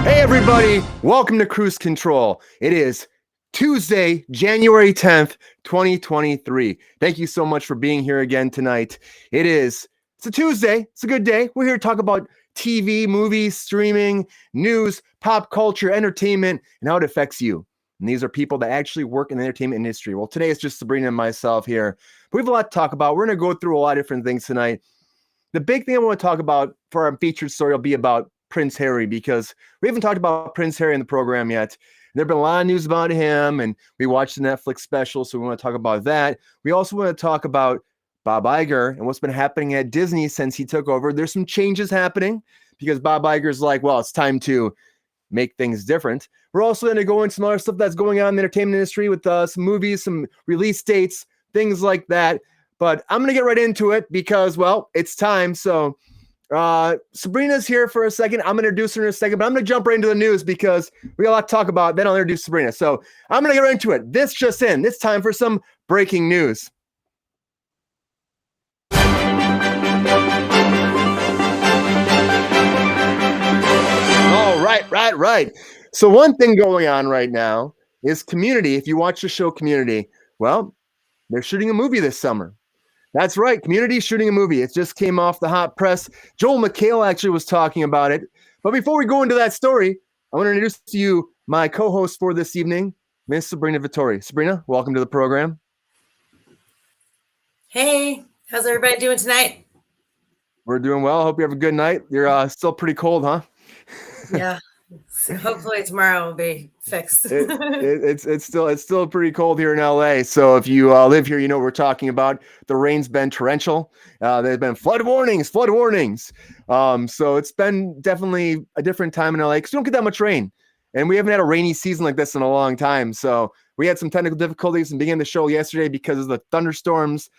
Hey everybody, welcome to Kruse Control. It is Tuesday, January 10th, 2023. Thank you so much for being here again tonight. It's a Tuesday. It's a good day. We're here to talk about TV, movies, streaming, news, pop culture, entertainment, and how it affects you. And these are people that actually work in the entertainment industry. Well, today it's just Sabrina and myself here. But we have a lot to talk about. We're going to go through a lot of different things tonight. The big thing I want to talk about for our featured story will be about Prince Harry, because we haven't talked about Prince Harry in the program yet. There have been a lot of news about him, and we watched the Netflix special, so we want to talk about that. We also want to talk about Bob Iger and what's been happening at Disney since he took over. There's some changes happening because Bob Iger's like, well, it's time to make things different. We're also going to go into some other stuff that's going on in the entertainment industry with some movies, some release dates, things like that. But I'm going to get right into it because, well, it's time. So Sabrina's here for a second. I'm going to introduce her in a second, but I'm going to jump right into the news because we got a lot to talk about. Then I'll introduce Sabrina. So I'm going to get right into it. This just in. It's time for some breaking news. All right. So one thing going on right now is Community. If you watch the show Community, well, they're shooting a movie this summer. That's right. Community shooting a movie. It just came off the hot press. Joel McHale actually was talking about it. But before we go into that story, I want to introduce to you my co-host for this evening, Miss Sabrina Vittori. Sabrina, welcome to the program. Hey, how's everybody doing tonight? We're doing well. Hope you have a good night. You're still pretty cold, huh? Yeah. Hopefully tomorrow will be fixed. It's still pretty cold here in LA. So if you live here, you know what we're talking about. The rain's been torrential. There's been flood warnings. So it's been definitely a different time in LA because we don't get that much rain, and we haven't had a rainy season like this in a long time. So we had some technical difficulties in beginning the show yesterday because of the thunderstorms,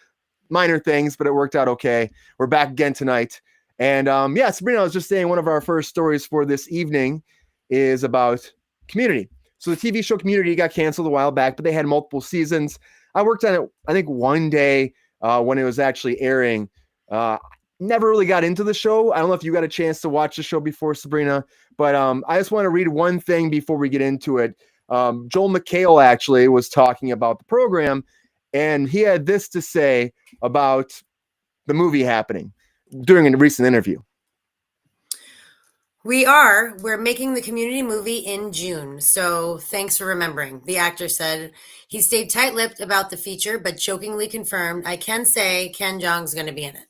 minor things, but it worked out okay. We're back again tonight. And Sabrina, I was just saying one of our first stories for this evening is about Community. So the TV show Community got canceled a while back, but they had multiple seasons. I worked on it, I think, one day when it was actually airing. Never really got into the show. I don't know if you got a chance to watch the show before, Sabrina, but I just want to read one thing before we get into it. Joel McHale actually was talking about the program, and he had this to say about the movie happening during a recent interview. We're making the Community movie in June. So thanks for remembering. The actor said he stayed tight-lipped about the feature, but jokingly confirmed, I can say Ken Jeong's going to be in it.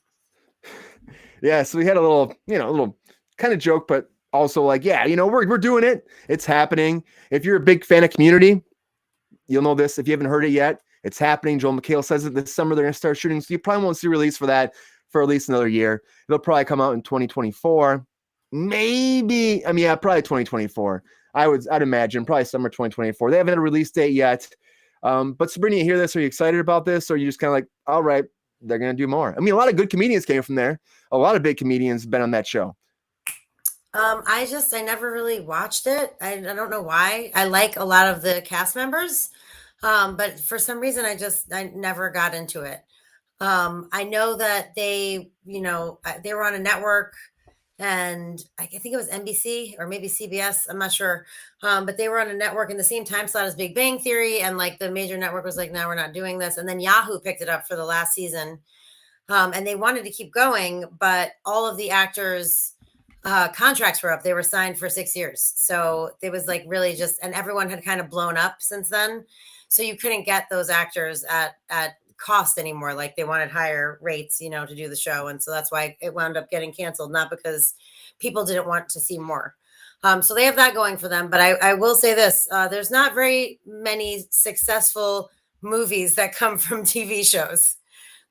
Yeah. So we had a little kind of joke, but also like, yeah, we're doing it. It's happening. If you're a big fan of Community, you'll know this. If you haven't heard it yet, it's happening. Joel McHale says that this summer they're going to start shooting. So you probably won't see a release for that for at least another year. It'll probably come out in 2024. Maybe, probably 2024. I'd imagine probably summer 2024. They haven't had a release date yet. But Sabrina, you hear this? Are you excited about this? Or are you just kind of like, all right, they're going to do more? A lot of good comedians came from there. A lot of big comedians have been on that show. I never really watched it. I don't know why. I like a lot of the cast members. But for some reason, I never got into it. I know that they were on a network, and I think it was NBC or maybe CBS. I'm not sure. But they were on a network in the same time slot as Big Bang Theory. And like the major network was like, no, we're not doing this. And then Yahoo picked it up for the last season. And they wanted to keep going, but all of the actors' contracts were up. They were signed for 6 years. So it was like really and everyone had kind of blown up since then. So you couldn't get those actors at cost anymore. Like they wanted higher rates, to do the show. And so that's why it wound up getting canceled, not because people didn't want to see more. So they have that going for them. But I will say this, there's not very many successful movies that come from TV shows.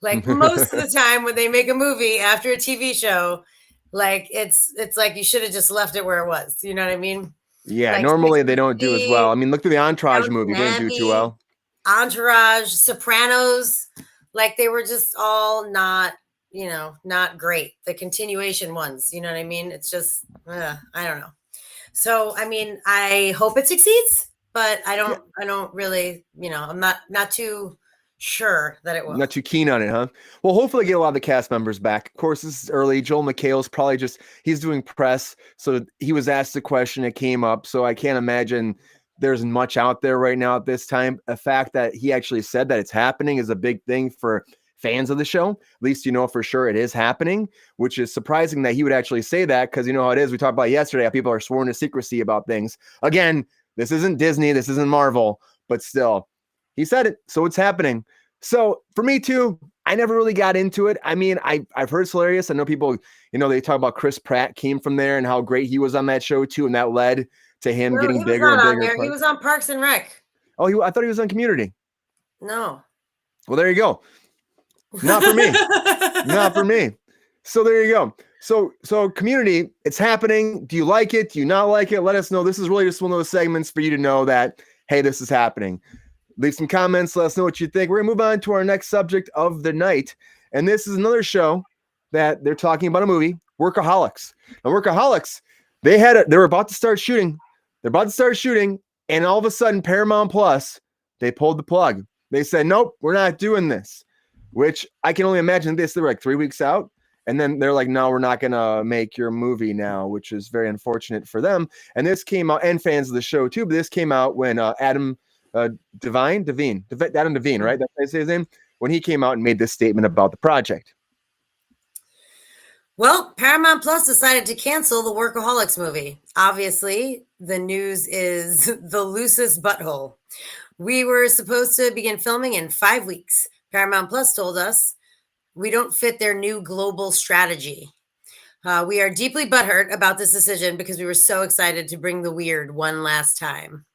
Like most of the time when they make a movie after a TV show, like it's like you should have just left it where it was. You know what I mean? Yeah, like normally they don't do as well. Look through the Entourage movie. They didn't do too well. Entourage, Sopranos, like they were just all not great. The continuation ones, you know what I mean? It's just, I don't know. So, I hope it succeeds, but I don't really, I'm not too sure that it will. Not too keen on it, huh? Well, hopefully get a lot of the cast members back. Of course, this is early. Joel McHale's probably he's doing press. So he was asked a question, it came up. So I can't imagine there's much out there right now at this time. The fact that he actually said that it's happening is a big thing for fans of the show. At least you know for sure it is happening, which is surprising that he would actually say that, because you know how it is. We talked about yesterday how people are sworn to secrecy about things. Again, this isn't Disney, this isn't Marvel, but still, he said it, so it's happening. So for me too, I never really got into it. I mean, I've heard it's hilarious. I know people, you know, they talk about Chris Pratt came from there and how great he was on that show too, and that led to him No, getting he was bigger not and on bigger. there. He was on Parks and Rec. Oh, I thought he was on Community. No. Well, there you go. Not for me. Not for me. So there you go. So Community, it's happening. Do you like it? Do you not like it? Let us know. This is really just one of those segments for you to know that, hey, this is happening. Leave some comments. Let us know what you think. We're going to move on to our next subject of the night. And this is another show that they're talking about, a movie, Workaholics. Now, Workaholics, they were about to start shooting. They're about to start shooting. And all of a sudden, Paramount Plus, they pulled the plug. They said, nope, we're not doing this, which I can only imagine this. They were like 3 weeks out. And then they're like, no, we're not going to make your movie now, which is very unfortunate for them. And this came out, and fans of the show too, but this came out when Adam Devine, right? That's his name. When he came out and made this statement about the project. Well, Paramount Plus decided to cancel the Workaholics movie. Obviously, the news is the loosest butthole. We were supposed to begin filming in 5 weeks. Paramount Plus told us we don't fit their new global strategy. We are deeply butthurt about this decision because we were so excited to bring the weird one last time.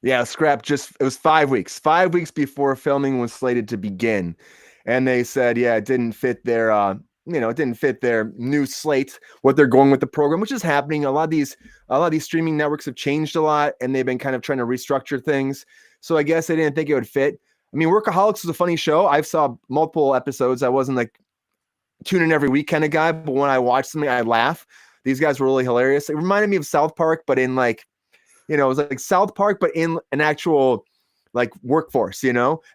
Yeah, scrap. It was 5 weeks. 5 weeks before filming was slated to begin, and they said, yeah, it didn't fit their, it didn't fit their new slate. What they're going with the program, which is happening. A lot of these streaming networks have changed a lot, and they've been kind of trying to restructure things. So I guess they didn't think it would fit. I mean, Workaholics was a funny show. I saw multiple episodes. I wasn't like tune in every week kind of guy, but when I watched something, I laugh. These guys were really hilarious. It reminded me of South Park, but in like, it was like South Park, but in an actual like workforce,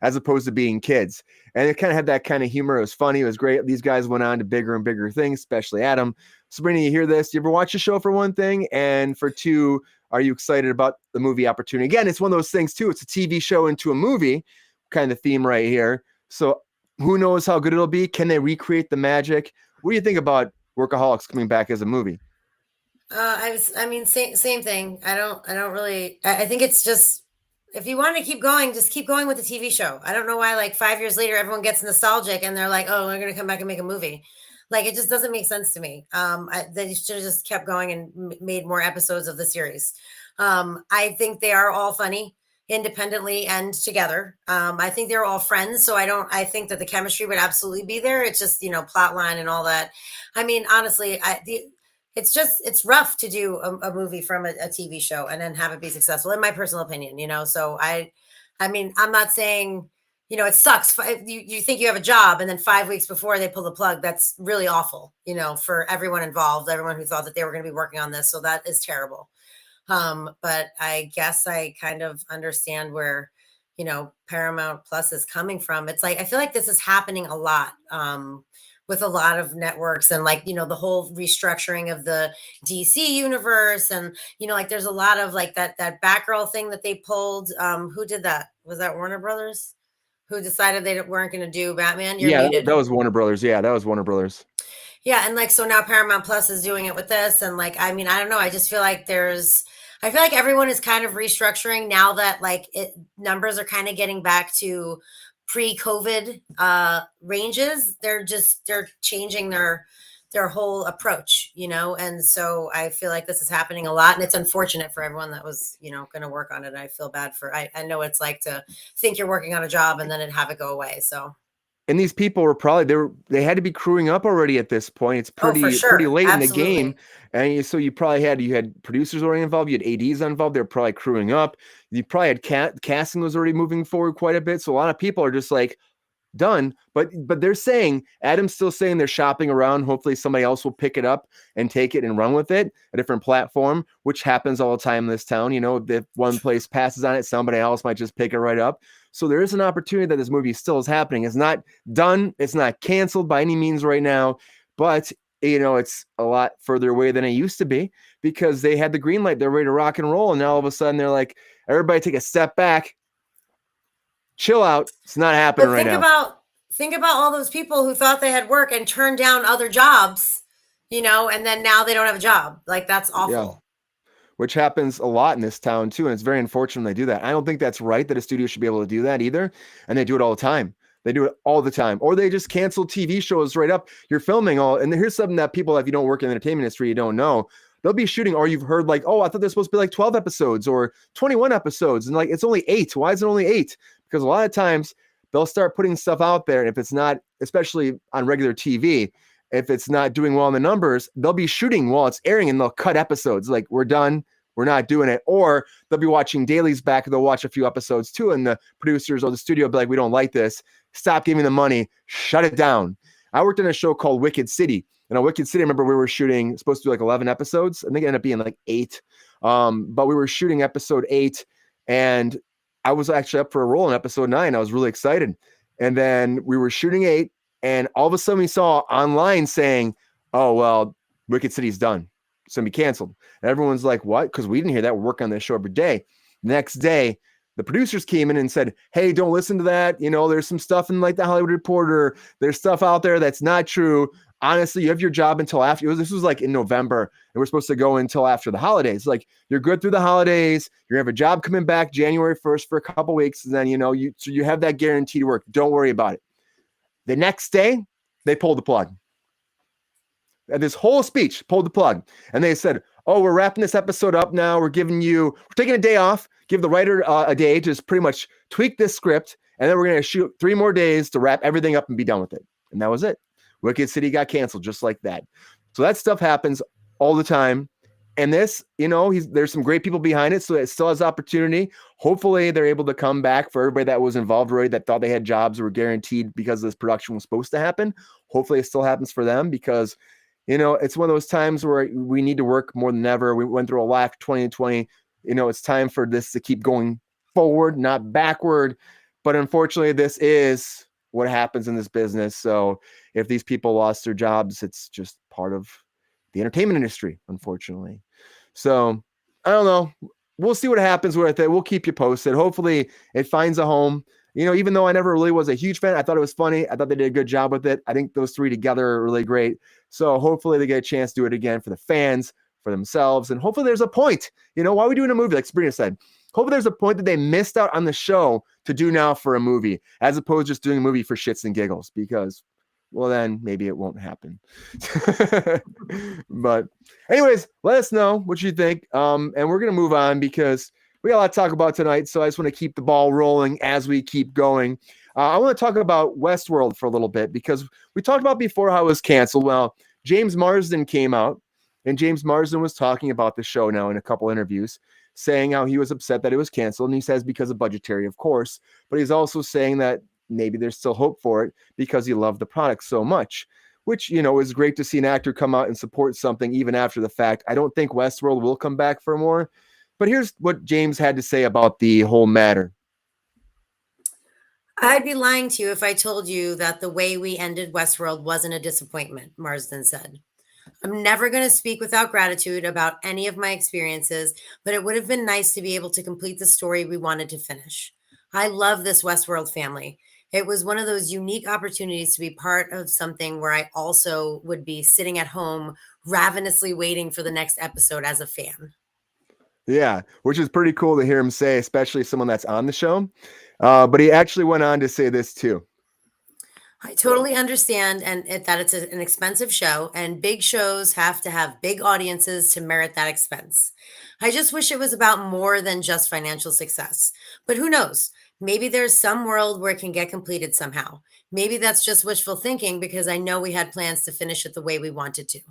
as opposed to being kids. And it kind of had that kind of humor. It was funny. It was great. These guys went on to bigger and bigger things, especially Adam. Sabrina, you hear this? You ever watch the show, for one thing? And for two, are you excited about the movie opportunity? Again, it's one of those things too. It's a TV show into a movie kind of theme right here. So who knows how good it'll be? Can they recreate the magic? What do you think about Workaholics coming back as a movie? Same thing. I think it's just, if you want to keep going, just keep going with the TV show. I don't know why, like 5 years later, everyone gets nostalgic and they're like, oh, we're going to come back and make a movie. Like, it just doesn't make sense to me. They should have just kept going and made more episodes of the series. I think they are all funny independently and together. I think they're all friends. So I think that the chemistry would absolutely be there. It's just, plot line and all that. I mean, honestly, it's rough to do a movie from a TV show and then have it be successful, in my personal opinion, so I'm not saying, it sucks. You think you have a job and then 5 weeks before they pull the plug. That's really awful, for everyone involved, everyone who thought that they were going to be working on this. So that is terrible. But I guess I kind of understand where, Paramount Plus is coming from. It's like, I feel like this is happening a lot, with a lot of networks, and like, the whole restructuring of the DC universe. And, like, there's a lot of like that Batgirl thing that they pulled. Who did that? Was that Warner Brothers who decided they weren't going to do Batman? That was Warner Brothers. Yeah, that was Warner Brothers. Yeah. And like, so now Paramount Plus is doing it with this. And like, I don't know. I just feel like I feel like everyone is kind of restructuring now that like numbers are kind of getting back to pre-COVID ranges. They're changing their whole approach, and so I feel like this is happening a lot, and it's unfortunate for everyone that was, going to work on it. I feel bad I know it's like to think you're working on a job and then have it go away. So. And these people were probably they had to be crewing up already at this point. It's pretty late in the game. And so you had producers already involved, you had ADs involved, they're probably crewing up. You probably had casting was already moving forward quite a bit. So a lot of people are just like, done. But they're saying, Adam's still saying they're shopping around. Hopefully somebody else will pick it up and take it and run with it, a different platform, which happens all the time in this town. You know, if one place passes on it, somebody else might just pick it right up. So there is an opportunity that this movie still is happening. It's not done. It's not canceled by any means right now, but you know, it's a lot further away than it used to be because they had the green light. They're ready to rock and roll. And now all of a sudden they're like, everybody take a step back, chill out. It's not happening right now. Think about all those people who thought they had work and turned down other jobs, you know, and then now they don't have a job. Like, that's awful. Yeah. Which happens a lot in this town too. And it's very unfortunate they do that. I don't think that's right that a studio should be able to do that either. And they do it all the time. They do it all the time. Or they just cancel TV shows right up. You're filming all, and here's something that people, if you don't work in the entertainment industry, you don't know. They'll be shooting, or you've heard like, oh, I thought there's supposed to be like 12 episodes or 21 episodes. And like, it's only 8. Why is it only 8? Because a lot of times they'll start putting stuff out there. And if it's not, especially on regular TV, if it's not doing well in the numbers, they'll be shooting while it's airing and they'll cut episodes. Like, we're done. We're not doing it. Or they'll be watching dailies back. They'll watch a few episodes too. And the producers or the studio will be like, we don't like this. Stop giving the money. Shut it down. I worked on a show called Wicked City. And on Wicked City, I remember we were shooting, supposed to do like 11 episodes. I think it ended up being like 8. But we were shooting episode 8. And I was actually up for a role in episode 9. I was really excited. And then we were shooting 8. And all of a sudden we saw online saying, oh, well, Wicked City's done. It's going to be canceled. And everyone's like, what? Because we didn't hear that. We're working on this show every day. The next day, the producers came in and said, hey, don't listen to that. You know, there's some stuff in like the Hollywood Reporter. There's stuff out there that's not true. Honestly, you have your job until after. This was like in November, and we're supposed to go until after the holidays. Like, you're good through the holidays. You're going to have a job coming back January 1st for a couple weeks. And then, you know, so you have that guaranteed work. Don't worry about it. The next day, they pulled the plug. This whole speech pulled the plug. And they said, oh, we're wrapping this episode up now. We're taking a day off, give the writer a day to just pretty much tweak this script. And then we're going to shoot 3 more days to wrap everything up and be done with it. And that was it. Wicked City got canceled just like that. So that stuff happens all the time. And this, you know, there's some great people behind it. So it still has opportunity. Hopefully they're able to come back for everybody that was involved already, that thought they had jobs or were guaranteed because this production was supposed to happen. Hopefully it still happens for them because, you know, it's one of those times where we need to work more than ever. We went through a lot of 2020. You know, it's time for this to keep going forward, not backward. But unfortunately, this is what happens in this business. So if these people lost their jobs, it's just part of the entertainment industry, unfortunately. So I don't know. We'll see what happens with it. We'll keep you posted. Hopefully it finds a home. You know, even though I never really was a huge fan, I thought it was funny. I thought they did a good job with it. I think those 3 together are really great. So hopefully they get a chance to do it again for the fans, for themselves. And hopefully there's a point. You know, why are we doing a movie? Like Sabrina said, hopefully there's a point that they missed out on the show to do now for a movie, as opposed to just doing a movie for shits and giggles, because, well, then maybe it won't happen. But anyways, let us know what you think. And we're going to move on because we got a lot to talk about tonight. So I just want to keep the ball rolling as we keep going. I want to talk about Westworld for a little bit because we talked about before how it was canceled. Well, James Marsden came out, and James Marsden was talking about the show now in a couple interviews, saying how he was upset that it was canceled. And he says because of budgetary, of course, but he's also saying that maybe there's still hope for it because he loved the product so much, which, you know, is great to see an actor come out and support something even after the fact. I don't think Westworld will come back for more, but here's what James had to say about the whole matter. I'd be lying to you if I told you that the way we ended Westworld wasn't a disappointment, Marsden said. I'm never going to speak without gratitude about any of my experiences, but it would have been nice to be able to complete the story we wanted to finish. I love this Westworld family. It was one of those unique opportunities to be part of something where I also would be sitting at home ravenously waiting for the next episode as a fan. Yeah, which is pretty cool to hear him say, especially someone that's on the show. But he actually went on to say this too. I totally understand that it's an expensive show, and big shows have to have big audiences to merit that expense. I just wish it was about more than just financial success. But who knows? Maybe there's some world where it can get completed somehow. Maybe that's just wishful thinking because I know we had plans to finish it the way we wanted to.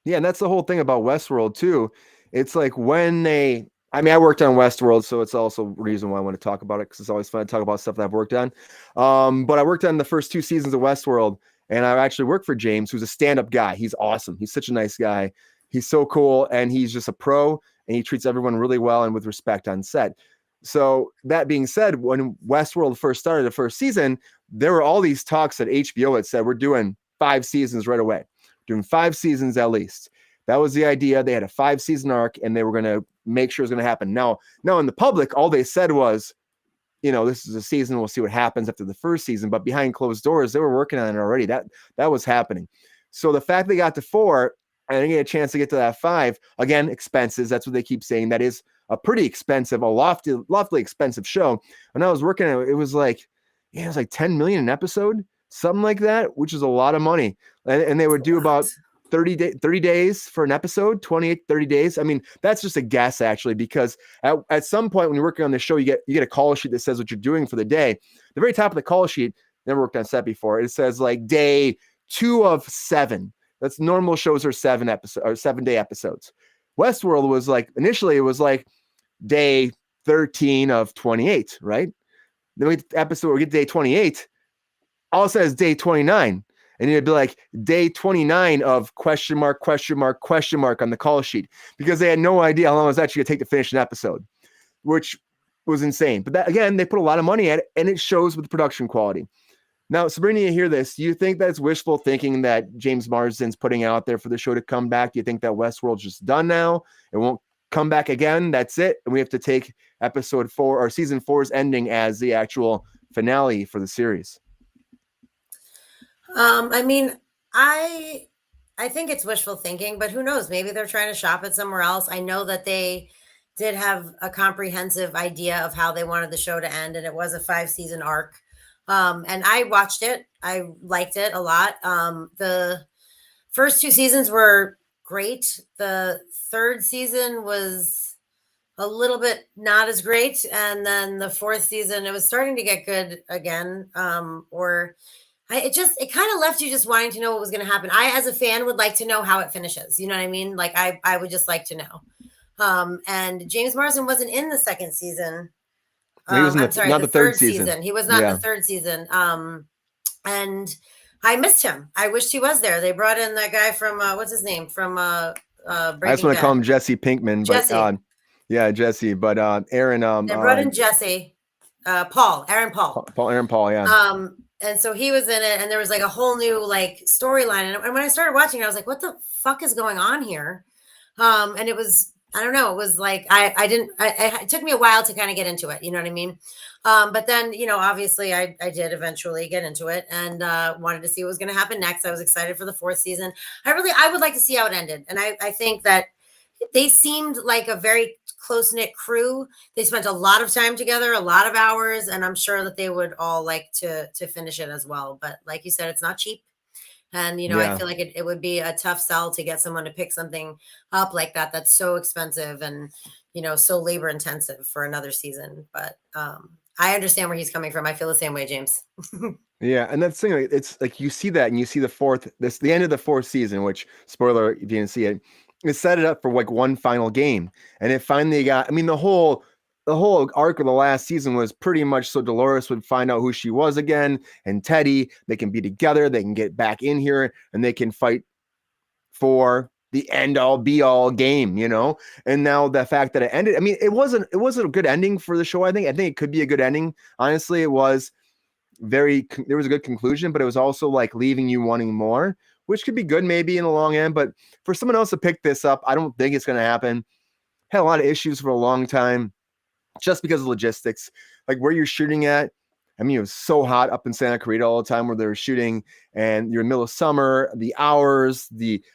Yeah, and that's the whole thing about Westworld too. It's like when I I mean, I worked on Westworld, so it's also a reason why I want to talk about it, because it's always fun to talk about stuff that I've worked on. But I worked on the first 2 seasons of Westworld, and I actually worked for James, who's a stand-up guy. He's awesome. He's such a nice guy. He's so cool, and he's just a pro, and he treats everyone really well and with respect on set. So that being said, when Westworld first started the first season, there were all these talks at HBO that said, we're doing 5 seasons right away, doing 5 seasons at least. That was the idea. They had a 5-season arc, and they were going to make sure it's going to happen. Now, in the public, all they said was, this is a season. We'll see what happens after the first season. But behind closed doors, they were working on it already. That was happening. So the fact they got to 4 and they get a chance to get to that 5, again, expenses. That's what they keep saying. That is a pretty expensive, a loftily expensive show. When I was working on it, it was like 10 million an episode, something like that, which is a lot of money. And they would do about 30 days for an episode, 28, 30 days. I mean, that's just a guess, actually, because at some point when you're working on the show, you get a call sheet that says what you're doing for the day. The very top of the call sheet, never worked on set before, it says like day 2 of 7. That's normal. Shows are 7-day episodes. Westworld was like, initially it was like day 13 of 28, right? Then we get to day 28, all it says day 29. And it'd be like day 29 of question mark on the call sheet, because they had no idea how long it was actually going to take to finish an episode, which was insane. But that, again, they put a lot of money at it, and it shows with the production quality. Now, Sabrina, you hear this. Do you think that's wishful thinking that James Marsden's putting out there for the show to come back? Do you think that Westworld's just done now? It won't come back again? That's it? And we have to take episode 4 or season 4's ending as the actual finale for the series? I mean, I think it's wishful thinking, but who knows? Maybe they're trying to shop it somewhere else. I know that they did have a comprehensive idea of how they wanted the show to end, and it was a 5-season arc. And I watched it. I liked it a lot. The first 2 seasons were great. The third season was a little bit not as great, and then the 4th season, it was starting to get good again. It kind of left you just wanting to know what was going to happen. I, as a fan, would like to know how it finishes. You know what I mean? Like I would just like to know. And James Marsden wasn't in the 2nd season. He was not the third season. He was not in the 3rd season. And I missed him. I wished he was there. They brought in that guy from what's his name from Breaking Bad. I just want to call him Jesse Pinkman, but Jesse. But Aaron. They brought in Jesse, Aaron Paul. Yeah. And so he was in it, and there was like a whole new like storyline. And when I started watching, I was like, "What the fuck is going on here?" And it was, I don't know, it was like it took me a while to kind of get into it. You know what I mean? But then, obviously, I did eventually get into it and wanted to see what was going to happen next. I was excited for the 4th season. I would like to see how it ended, and I think that they seemed like a very close-knit crew. They spent a lot of time together, a lot of hours, and I'm sure that they would all like to finish it as well. But like you said, it's not cheap. And, I feel like it would be a tough sell to get someone to pick something up like that. That's so expensive and, so labor intensive for another season. But I understand where he's coming from. I feel the same way, James. Yeah. And that's the thing. It's like you see that, and you see the end of the 4th season, which, spoiler if you didn't see it, set it up for like one final game. And it finally got, the whole arc of the last season was pretty much so Dolores would find out who she was again, and Teddy, they can be together, they can get back in here, and they can fight for the end all be all game, And now the fact that it ended, it wasn't a good ending for the show. I think it could be a good ending. Honestly, it was there was a good conclusion, but it was also like leaving you wanting more, which could be good maybe in the long end. But for someone else to pick this up, I don't think it's going to happen. Had a lot of issues for a long time just because of logistics, like where you're shooting at. It was so hot up in Santa Clarita all the time where they were shooting, and you're in the middle of summer, the hours,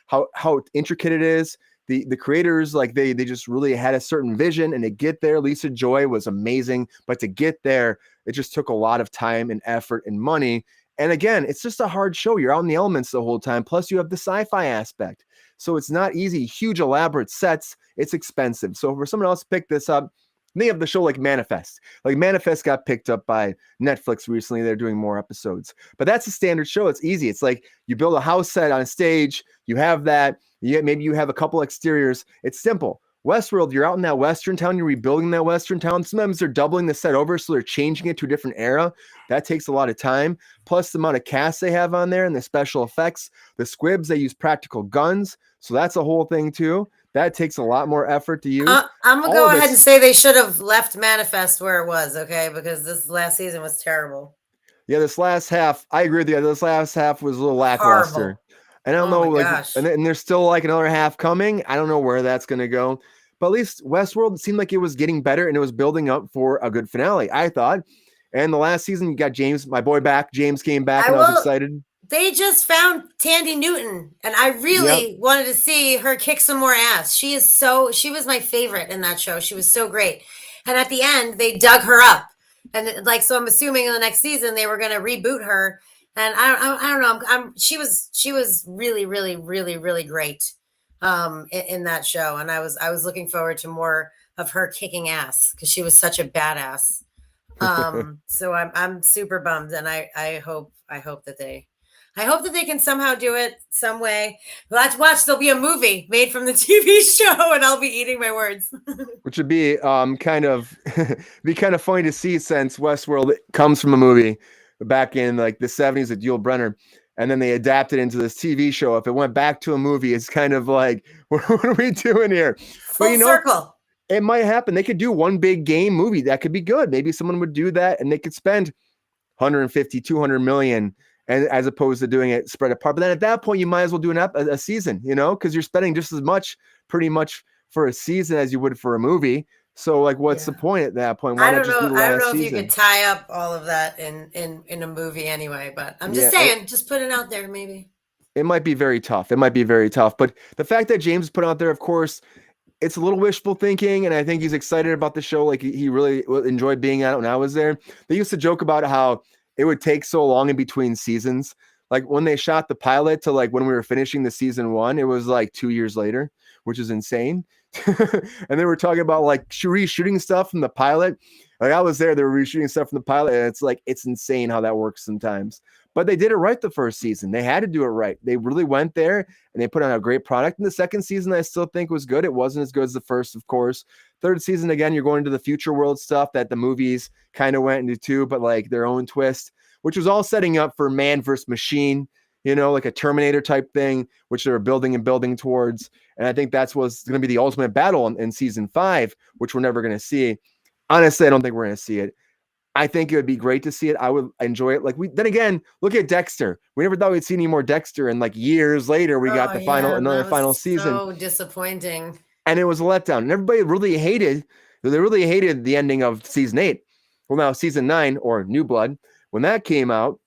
how intricate it is. The creators, like they just really had a certain vision, and to get there, Lisa Joy was amazing. But to get there, it just took a lot of time and effort and money. And again, it's just a hard show. You're out in the elements the whole time. Plus you have the sci-fi aspect. So it's not easy. Huge, elaborate sets. It's expensive. So for someone else to pick this up, they have the show like Manifest. Like Manifest got picked up by Netflix recently. They're doing more episodes. But that's a standard show. It's easy. It's like you build a house set on a stage. You have that. Maybe you have a couple exteriors. It's simple. Westworld, you're out in that Western town, you're rebuilding that Western town. Sometimes they're doubling the set over, so they're changing it to a different era. That takes a lot of time. Plus the amount of cast they have on there and the special effects. The squibs, they use practical guns. So that's a whole thing too. That takes a lot more effort to use. I'm gonna All go of ahead and it's, say they should have left Manifest where it was, okay? Because this last season was terrible. yeah, this last half, I agree with you. This last half was a little lackluster. Horrible. And I don't Oh know, my like, gosh. and there's still like another half coming. I don't know where that's going to go. But at least Westworld seemed like it was getting better and it was building up for a good finale, I thought. And the last season, you got James, my boy, back. James came back I and I was will. excited. They just found Tandy Newton, and I Yep. really wanted to see her kick some more ass. She was my favorite in that show. She was so great. And at the end, they dug her up. And like, so I'm assuming in the next season they were going to reboot her. And I don't know. She was really, really, really, really great in that show. And I was looking forward to more of her kicking ass because she was such a badass. So I'm super bummed, and I hope that they can somehow do it some way. Let's watch. There'll be a movie made from the TV show, and I'll be eating my words. Which would be kind of be kind of funny to see since Westworld comes from a movie back in like the 70s with Yul Brynner, and then they adapted into this TV show. If it went back to a movie, it's kind of like, what are we doing here? But Full circle. it might happen. They could do one big game movie that could be good. Maybe someone would do that and they could spend 150, 200 million, and as opposed to doing it spread apart. But then at that point, you might as well do a season, because you're spending just as much pretty much for a season as you would for a movie. So like, what's the point at that point? Why I not don't just do know. the I don't last know if you season? could tie up all of that in a movie anyway. But I'm just saying, just put it out there, maybe. It might be very tough. It might be very tough. But the fact that James put out there, of course, it's a little wishful thinking, and I think he's excited about the show. Like he really enjoyed being at it when I was there. They used to joke about how it would take so long in between seasons. Like when they shot the pilot to like when we were finishing the season 1, it was like 2 years later, which is insane. And they were talking about like reshooting stuff from the pilot. Like I was there, they were reshooting stuff from the pilot, and it's insane how that works sometimes. But they did it right the first season. They had to do it right. They really went there and they put on a great product. And the second season, I still think was good. It wasn't as good as the first, of course. Third season, again, you're going into the future world stuff that the movies kind of went into too, but like their own twist, which was all setting up for man versus machine, like a Terminator type thing, which they were building and building towards. And I think that's what's going to be the ultimate battle in season 5, which we're never going to see. Honestly, I don't think we're going to see it. I think it would be great to see it. I would enjoy it. Then again, look at Dexter. We never thought we'd see any more Dexter, and like years later, we got another final season. So disappointing. And it was a letdown. And everybody really hated the ending of season 8. Well, now season 9 or New Blood, when that came out,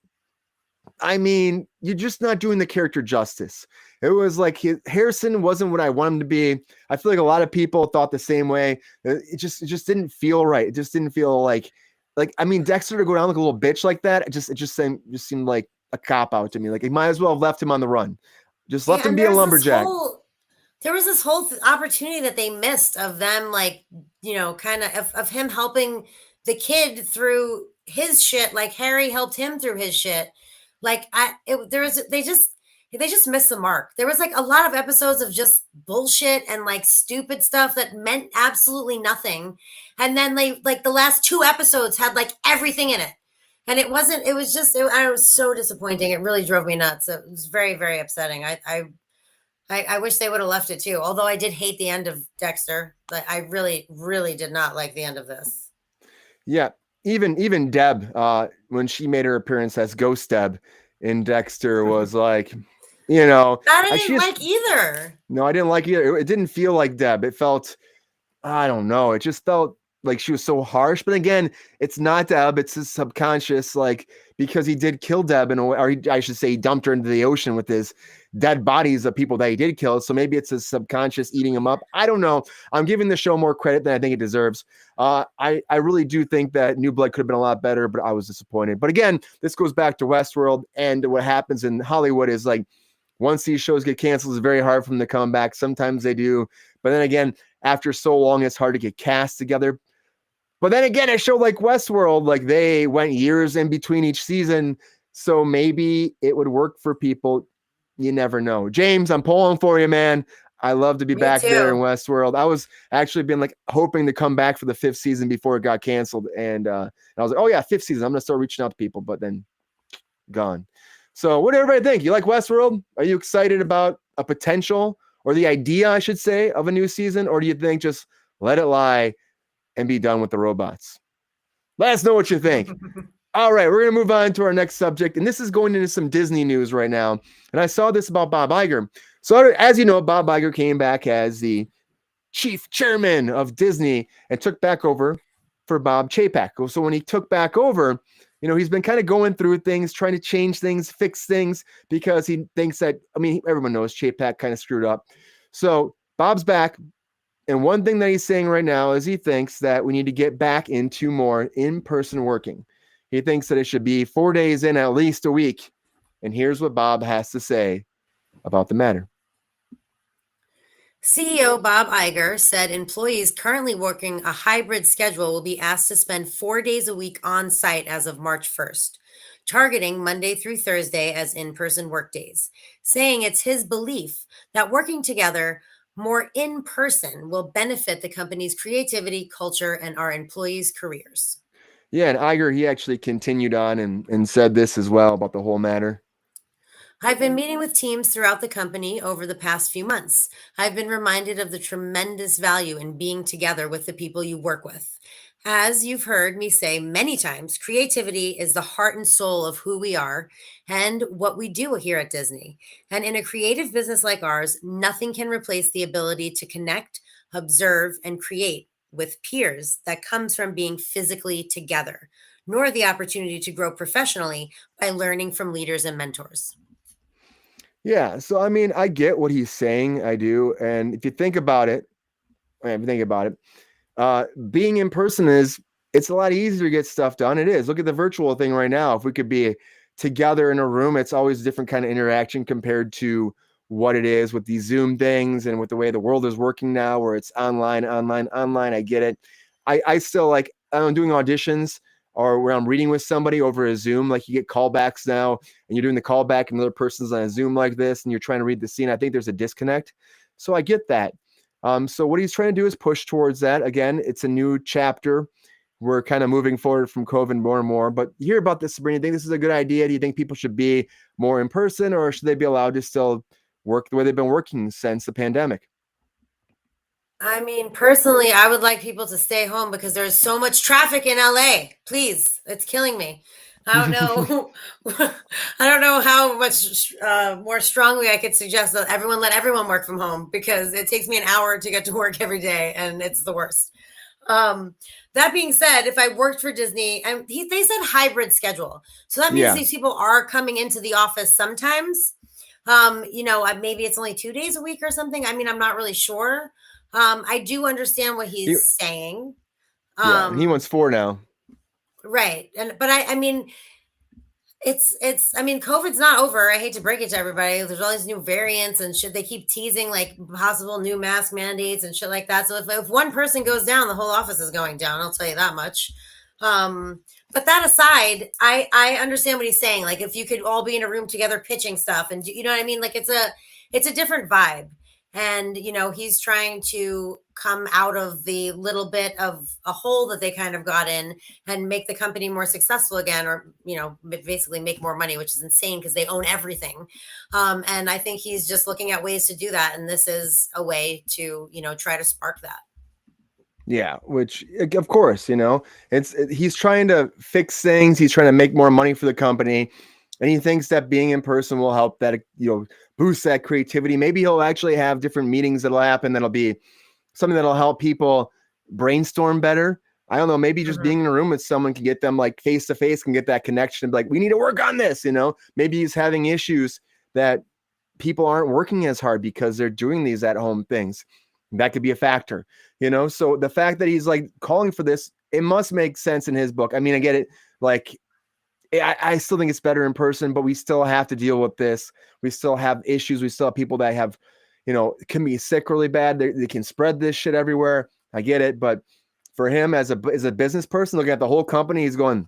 I mean, you're just not doing the character justice. It was like Harrison wasn't what I want him to be. I feel like a lot of people thought the same way. It just didn't feel right. It just didn't feel like I mean, Dexter to go down like a little bitch like that. It just seemed like a cop out to me. Like he might as well have left him on the run. Just left him be a lumberjack. There was this whole opportunity that they missed of them, like, kind of him helping the kid through his shit, like Harry helped him through his shit. Like they just missed the mark. There was like a lot of episodes of just bullshit and like stupid stuff that meant absolutely nothing. And then the last 2 episodes had like everything in it. And it was so disappointing. It really drove me nuts. It was very, very upsetting. I wish they would have left it too. Although I did hate the end of Dexter. But I really, really did not like the end of this. Yeah. Even Deb, when she made her appearance as Ghost Deb in Dexter, was like, I didn't like either. No, I didn't like either. It didn't feel like Deb. It felt, I don't know. It just felt like she was so harsh. But again, it's not Deb. It's his subconscious, like, because he did kill Deb in a way, or I should say he dumped her into the ocean with his dead bodies of people that he did kill. So maybe it's his subconscious eating him up. I don't know. I'm giving the show more credit than I think it deserves. I really do think that New Blood could have been a lot better, but I was disappointed. But again, this goes back to Westworld, and what happens in Hollywood is like, once these shows get canceled, it's very hard for them to come back. Sometimes they do. But then again, after so long, it's hard to get cast together. But then again, a show like Westworld, like they went years in between each season. So maybe it would work for people. You never know. James, I'm pulling for you, man. I love to be Me back there in too. Westworld. I was actually been like hoping to come back for the 5th season before it got canceled. And I was like, oh yeah, 5th season. I'm going to start reaching out to people, but then gone. So what do everybody think? You like Westworld? Are you excited about a potential or the idea, I should say, of a new season? Or do you think just let it lie and be done with the robots? Let us know what you think. All right, we're going to move on to our next subject. And this is going into some Disney news right now. And I saw this about Bob Iger. So as you know, Bob Iger came back as the chief chairman of Disney and took back over for Bob Chapek. So when he took back over, he's been kind of going through things, trying to change things, fix things, because he thinks that, everyone knows Chapek kind of screwed up. So Bob's back. And one thing that he's saying right now is he thinks that we need to get back into more in-person working. He thinks that it should be 4 days in at least a week. And here's what Bob has to say about the matter. CEO Bob Iger said employees currently working a hybrid schedule will be asked to spend 4 days a week on site as of March 1st, targeting Monday through Thursday as in person workdays, saying it's his belief that working together more in person will benefit the company's creativity, culture, and our employees' careers. Yeah, and Iger, he actually continued on and said this as well about the whole matter. I've been meeting with teams throughout the company over the past few months. I've been reminded of the tremendous value in being together with the people you work with. As you've heard me say many times, creativity is the heart and soul of who we are and what we do here at Disney. And in a creative business like ours, nothing can replace the ability to connect, observe, and create with peers that comes from being physically together, nor the opportunity to grow professionally by learning from leaders and mentors. Yeah, so I get what he's saying. I do. And if you think about it, being in person it's a lot easier to get stuff done. It is. Look at the virtual thing right now. If we could be together in a room, it's always a different kind of interaction compared to what it is with these Zoom things and with the way the world is working now, where it's online. I get it. I still like, I'm doing auditions or where I'm reading with somebody over a Zoom, like you get callbacks now and you're doing the callback and another person's on a Zoom like this and you're trying to read the scene. I think there's a disconnect. So I get that. So what he's trying to do is push towards that. Again, it's a new chapter. We're kind of moving forward from COVID more and more. But you hear about this, Sabrina. Do you think this is a good idea? Do you think people should be more in person, or should they be allowed to still work the way they've been working since the pandemic? Personally, I would like people to stay home because there's so much traffic in LA. Please, it's killing me. I don't know. I don't know how much more strongly I could suggest that everyone let everyone work from home, because it takes me an hour to get to work every day, and it's the worst. That being said, if I worked for Disney, and they said hybrid schedule, so that means Yeah. these people are coming into the office sometimes. Maybe it's only 2 days a week or something. I'm not really sure. I do understand what He, he's saying. yeah, and he wants 4 now. Right. But COVID's not over. I hate to break it to everybody. There's all these new variants and shit. They keep teasing like possible new mask mandates and shit like that. So if one person goes down, the whole office is going down. I'll tell you that much. But that aside, I understand what he's saying. Like if you could all be in a room together pitching stuff, and you know what I mean? Like it's a different vibe. And he's trying to come out of the little bit of a hole that they kind of got in and make the company more successful again, or basically make more money, which is insane because they own everything. And I think he's just looking at ways to do that, and this is a way to try to spark that. Yeah, which of course, he's trying to fix things. He's trying to make more money for the company. And he thinks that being in person will help that, boost that creativity. Maybe he'll actually have different meetings that'll happen. That'll be something that'll help people brainstorm better. I don't know. Maybe just being in a room with someone can get them like face to face, can get that connection. Like, we need to work on this. Maybe he's having issues that people aren't working as hard because they're doing these at home things. That could be a factor, So the fact that he's like calling for this, it must make sense in his book. I get it. Like, I still think it's better in person, but we still have to deal with this. We still have issues. We still have people that have, can be sick really bad. They can spread this shit everywhere. I get it. But for him as a business person, looking at the whole company, he's going,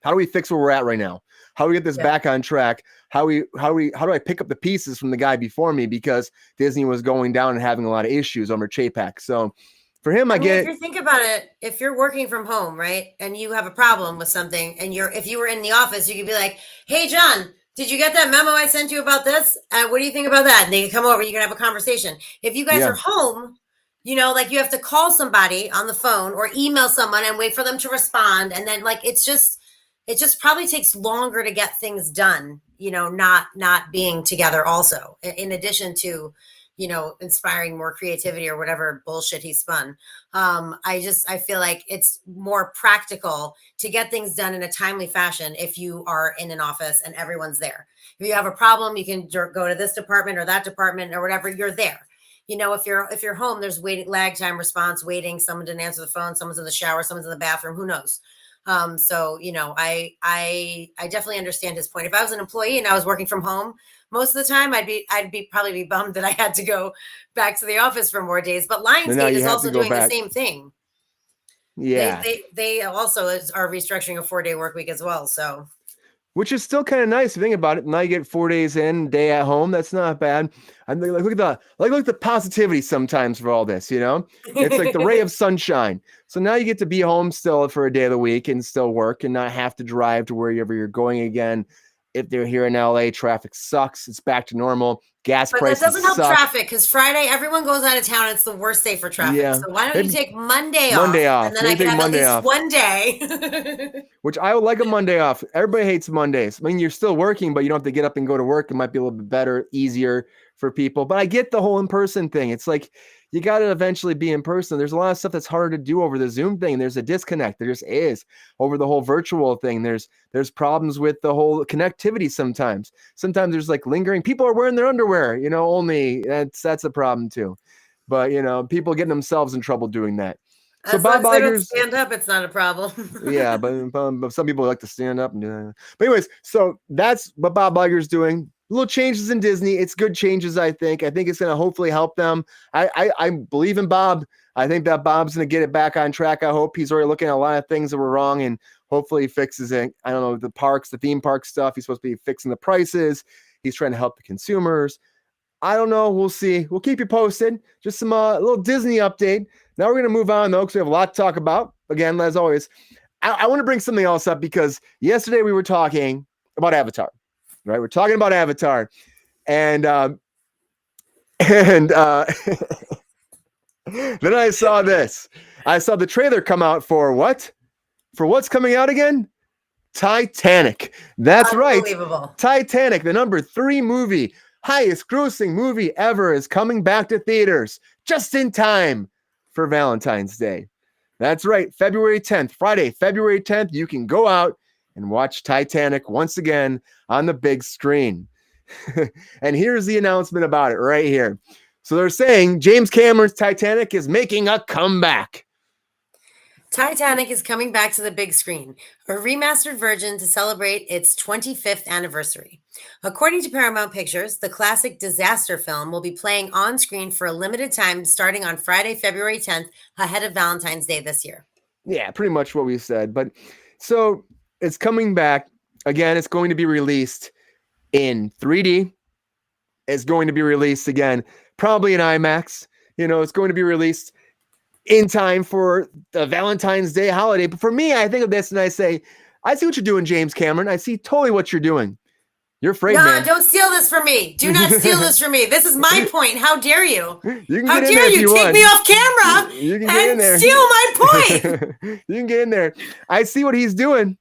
how do we fix where we're at right now? How do we get this back on track? How do I pick up the pieces from the guy before me, because Disney was going down and having a lot of issues over Chapek. So for him, I mean, get if you think about it, if you're working from home, right, and you have a problem with something, and if you were in the office, you could be like, "Hey, John, did you get that memo I sent you about this? What do you think about that?" And they can come over, you can have a conversation. If you guys are home, like you have to call somebody on the phone or email someone and wait for them to respond, and then like it just probably takes longer to get things done. Not being together. Also, in addition to inspiring more creativity or whatever bullshit he spun. I feel like it's more practical to get things done in a timely fashion if you are in an office and everyone's there. If you have a problem, you can go to this department or that department or whatever, you're there. If you're home, there's lag time response, waiting, someone didn't answer the phone, someone's in the shower, someone's in the bathroom, who knows? I definitely understand his point. If I was an employee and I was working from home, most of the time I'd probably be bummed that I had to go back to the office for more days. But Lionsgate is also doing the same thing. Yeah. They also are restructuring a 4-day work week as well. So, which is still kind of nice to think about it. Now you get 4 days in, day at home. That's not bad. And look at the positivity sometimes for all this, it's like the ray of sunshine. So now you get to be home still for a day of the week and still work and not have to drive to wherever you're going again. If they're here in LA, traffic sucks. It's back to normal. Gas prices that doesn't help suck. Traffic, because Friday everyone goes out of town. It's the worst day for traffic. Yeah. So why don't you take Monday off? And then I can have at least one day. Which I would like a Monday off. Everybody hates Mondays. I mean, you're still working, but you don't have to get up and go to work. It might be a little bit better, easier for people. But I get the whole in-person thing. It's like you got to eventually be in person. There's a lot of stuff that's harder to do over the Zoom thing. There's a disconnect. There just is over the whole virtual thing. There's problems with the whole connectivity sometimes. Sometimes there's like lingering. People are wearing their underwear, only. That's a problem too. But, people getting themselves in trouble doing that. So Bob Iger's stand up, it's not a problem. Yeah, but some people like to stand up and do that. But anyways, so that's what Bob Iger's doing. Little changes in Disney. It's good changes, I think. I think it's going to hopefully help them. I believe in Bob. I think that Bob's going to get it back on track. I hope he's already looking at a lot of things that were wrong, and hopefully he fixes it. I don't know, the theme park stuff. He's supposed to be fixing the prices. He's trying to help the consumers. I don't know. We'll see. We'll keep you posted. Just some little Disney update. Now we're going to move on, though, because we have a lot to talk about. Again, as always, I want to bring something else up, because yesterday we were talking about Avatar. Right, we're talking about Avatar, and then I saw this. I saw the trailer come out for what? For what's coming out again? Titanic. That's right. Titanic, the number 3 movie, highest grossing movie ever, is coming back to theaters just in time for Valentine's Day. That's right. February 10th, Friday, February 10th, you can go out and watch Titanic once again on the big screen. And here's the announcement about it right here. So they're saying James Cameron's Titanic is making a comeback. Titanic is coming back to the big screen, a remastered version to celebrate its 25th anniversary. According to Paramount Pictures, the classic disaster film will be playing on screen for a limited time starting on Friday, February 10th, ahead of Valentine's Day this year. Yeah, pretty much what we said. But so it's coming back. Again, it's going to be released in 3D. It's going to be released again, probably in IMAX. It's going to be released in time for the Valentine's Day holiday. But for me, I think of this and I say, I see what you're doing, James Cameron. I see totally what you're doing. You're afraid, man. Don't steal this from me. Do not steal this from me. This is my point. How dare you? How dare you take me off camera and steal my point? You can get in there. I see what he's doing.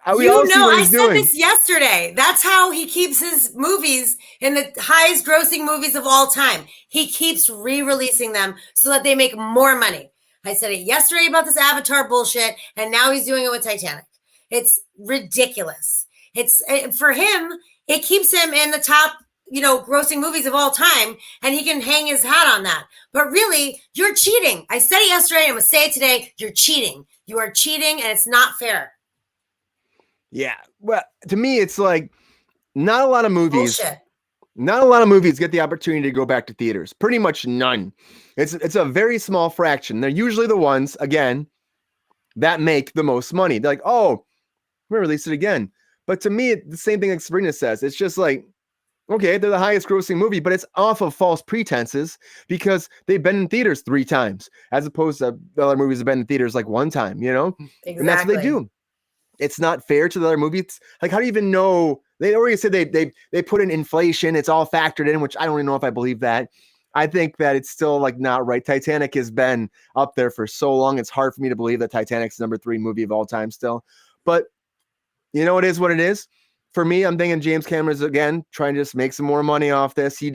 I said this yesterday. That's how he keeps his movies in the highest grossing movies of all time. He keeps re-releasing them so that they make more money. I said it yesterday about this Avatar bullshit, and now he's doing it with Titanic. It's ridiculous. For him, it keeps him in the top, grossing movies of all time, and he can hang his hat on that. But really, you're cheating. I said it yesterday. I'm going to say it today. You're cheating. You are cheating, and it's not fair. Yeah. Well, to me, it's like not a lot of movies. Bullshit. Not a lot of movies get the opportunity to go back to theaters. Pretty much none. It's a very small fraction. They're usually the ones, again, that make the most money. They're like, oh, we're going to release it again. But to me, the same thing like Sabrina says. It's just like, okay, they're the highest grossing movie, but it's off of false pretenses because they've been in theaters 3 times, as opposed to the other movies have been in theaters like 1 time, you know? Exactly. And that's what they do. It's not fair to the other movies. Like, how do you even know? They already said they put in inflation. It's all factored in, which I don't even know if I believe that. I think that it's still like not right. Titanic has been up there for so long. It's hard for me to believe that Titanic's number 3 movie of all time still. But you know, it is what it is. For me, I'm thinking James Cameron's again trying to just make some more money off this. He